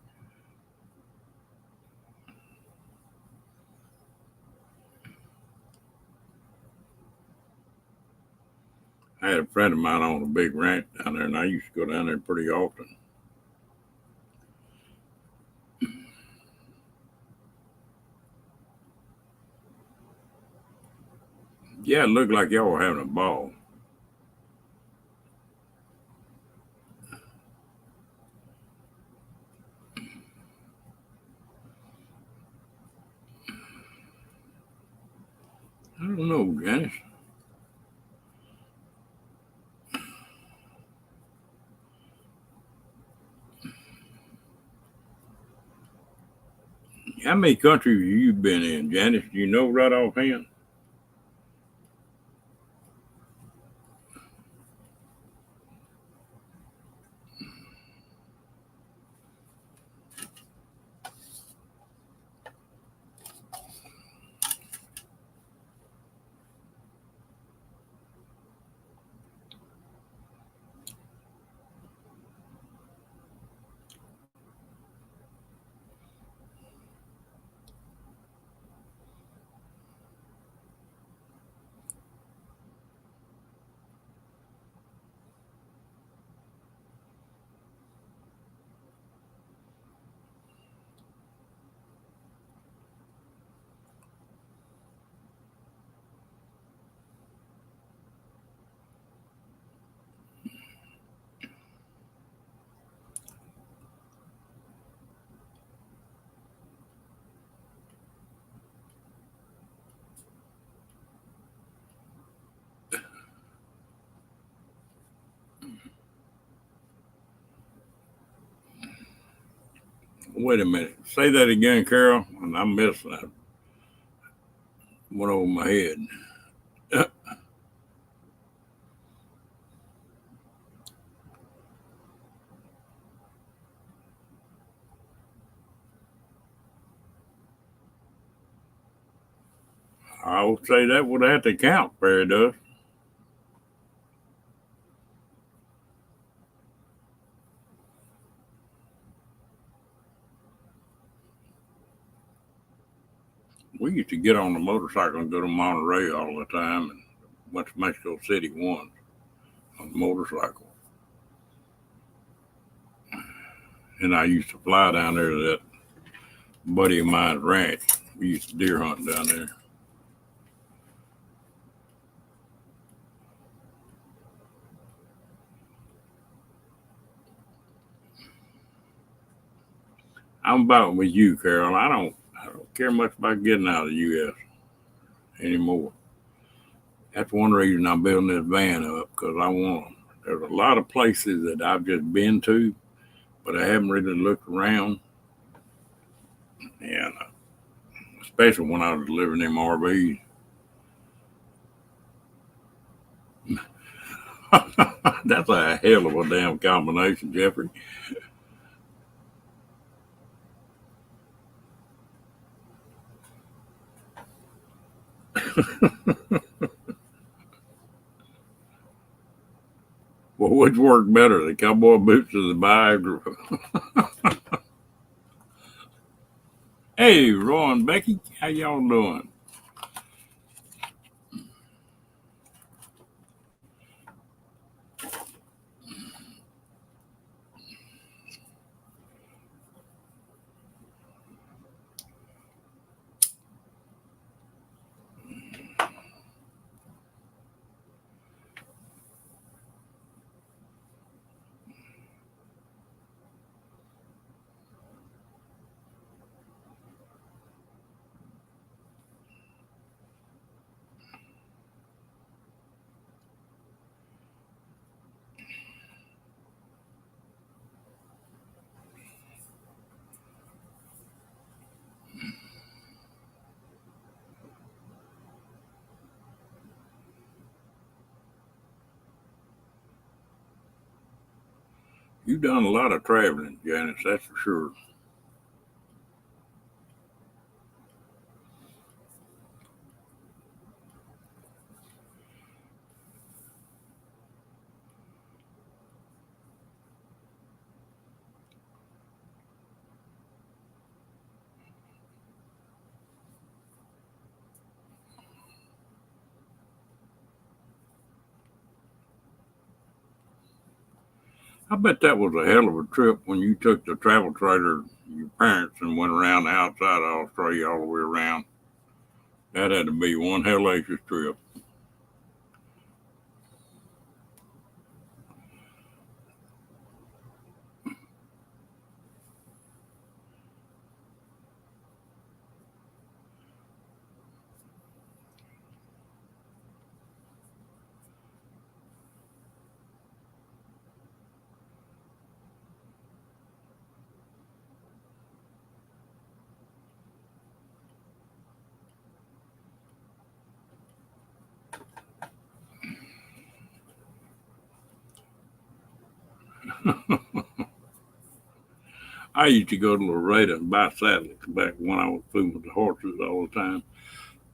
I had a friend of mine on a big ranch down there, and I used to go down there pretty often. Yeah, it looked like y'all were having a ball. I don't know, Janice. How many countries have you been in, Janice? Do you know right offhand? Wait a minute. Say that again, Carol. And I missed that. Went over my head. I would say that would have to count, Fairy does. we used to get on the motorcycle and go to Monterey all the time, and went to Mexico City once on the motorcycle. And I used to fly down there to that buddy of mine's ranch. We used to deer hunt down there. I'm about with you, Carol. I don't care much about getting out of the U.S. anymore. That's one reason I'm building this van up, because I want. There's a lot of places that I've just been to, but I haven't really looked around. And especially when I was living in RVs. That's a hell of a damn combination, Jeffrey. Well, which worked better, the cowboy boots or the bag? Hey, Roy and Becky, how y'all doing? You've done a lot of traveling, Janice, that's for sure. I bet that was a hell of a trip when you took the travel trailer, your parents, and went around the outside of Australia all the way around. That had to be one hellacious trip. I used to go to Laredo and buy saddles back when I was fooling with the horses all the time.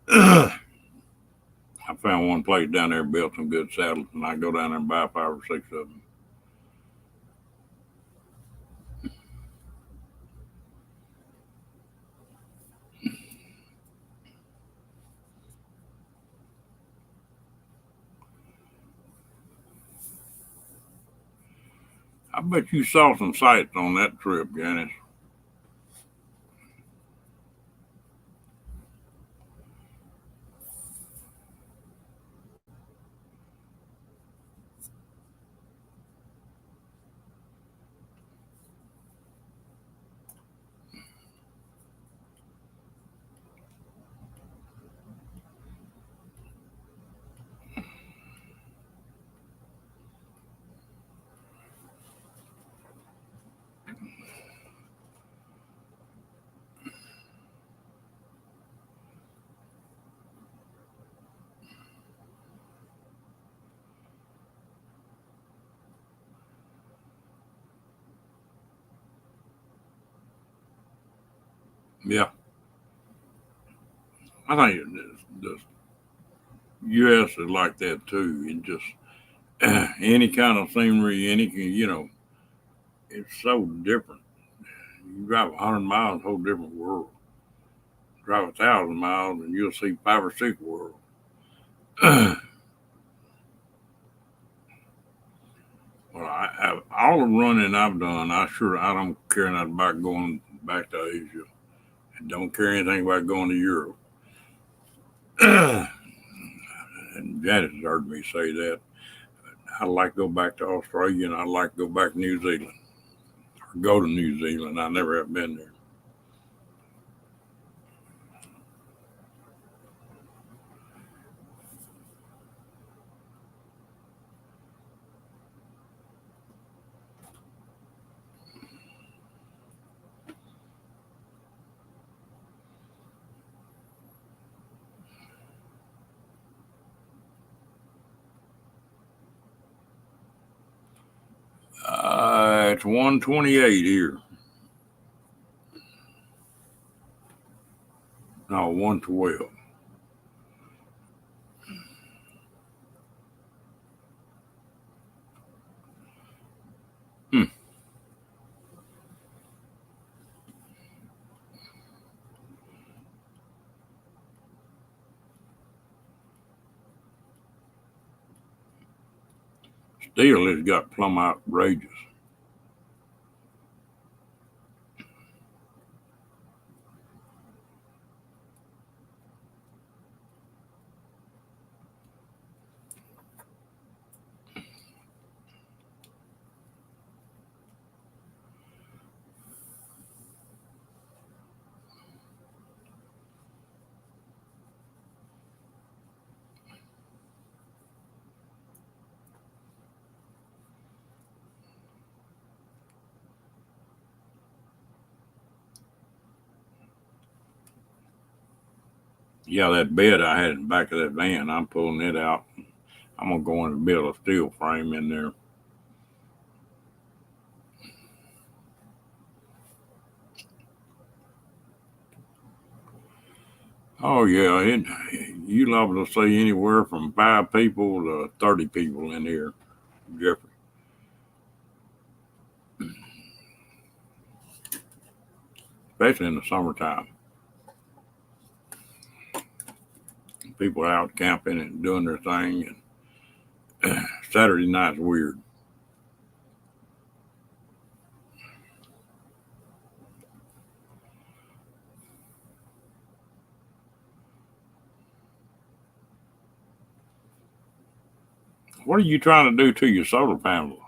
I found one place down there built some good saddles, and I go down there and buy 5 or 6 of them. I bet you saw some sights on that trip, Janice. Yeah, I think the U.S. is like that too. It just any kind of scenery, it's so different. You drive 100 miles, a whole different world. Drive 1,000 miles and you'll see 5 or 6 worlds. Well, all the running I've done, I don't care nothing about going back to Asia. And don't care anything about going to Europe. And Janice heard me say that. I'd like to go back to Australia and I'd like to go back to New Zealand. Or go to New Zealand. I never have been there. It's 128 here. No, 112. Still, it's got plumb outrageous. Yeah, that bed I had in the back of that van, I'm pulling it out. I'm going to go in and build a steel frame in there. Oh, yeah. You liable to see anywhere from 5 people to 30 people in here, Jeffrey. Especially in the summertime. People out camping and doing their thing. And Saturday night's weird. What are you trying to do to your solar panel?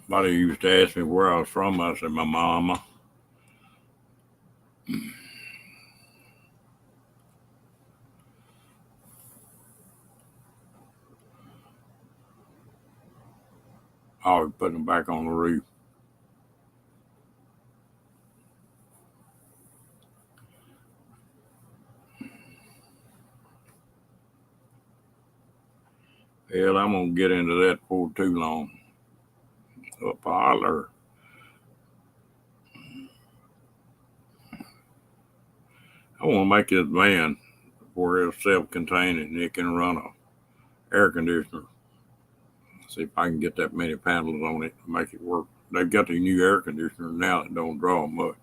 Somebody used to ask me where I was from. I said, my mama. Oh, putting them back on the roof. Hell, I'm going to get into that before too long. Up holler. I want to make this van where it's self-contained and it can run a air conditioner. See if I can get that many panels on it to make it work. They've got the new air conditioner now that don't draw much.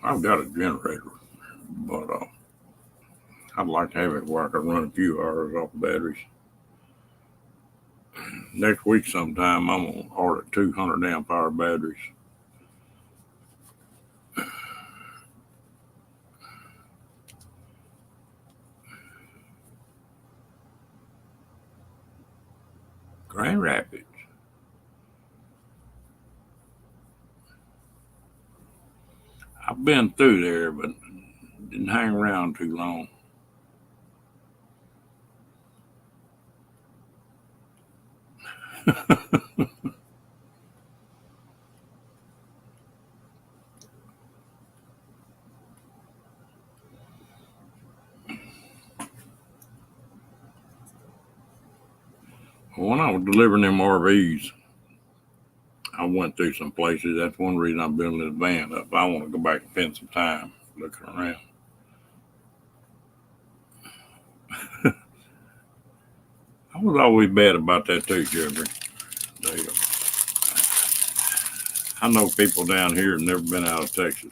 I've got a generator, but I'd like to have it where I can run a few hours off batteries. Next week sometime, I'm going to order 200 amp hour batteries. Grand Rapids. I've been through there, but didn't hang around too long. When I was delivering them RVs, I went through some places. That's one reason I'm building this van up. I want to go back and spend some time looking around. I was always bad about that too, Jeffrey. I know people down here have never been out of Texas.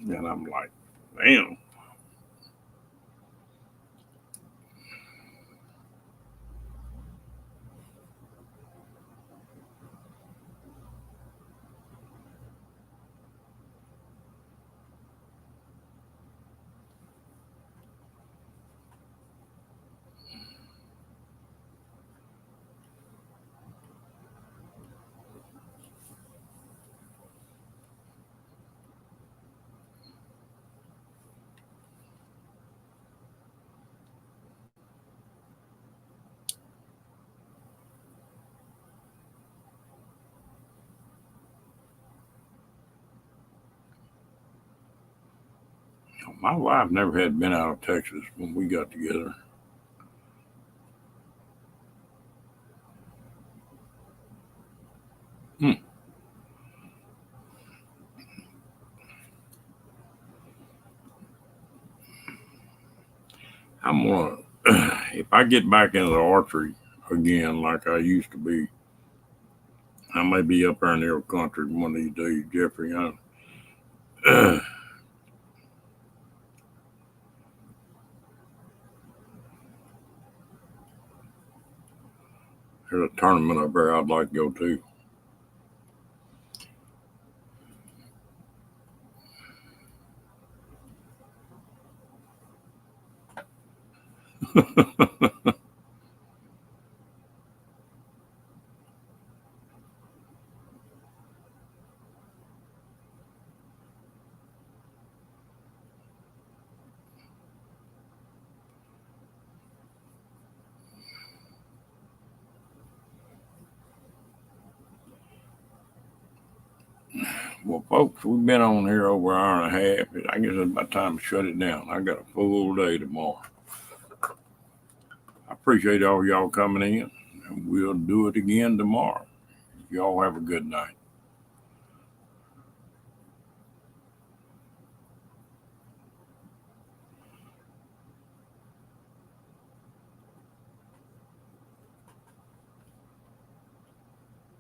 And I'm like, damn. My wife never had been out of Texas when we got together. I'm gonna, if I get back into the archery again like I used to be, I may be up there in the air country one of these days, Jeffrey. There's a tournament up there I'd like to go to. Well, folks, we've been on here over an hour and a half. I guess it's about time to shut it down. I got a full day tomorrow. I appreciate all y'all coming in, and we'll do it again tomorrow. Y'all have a good night.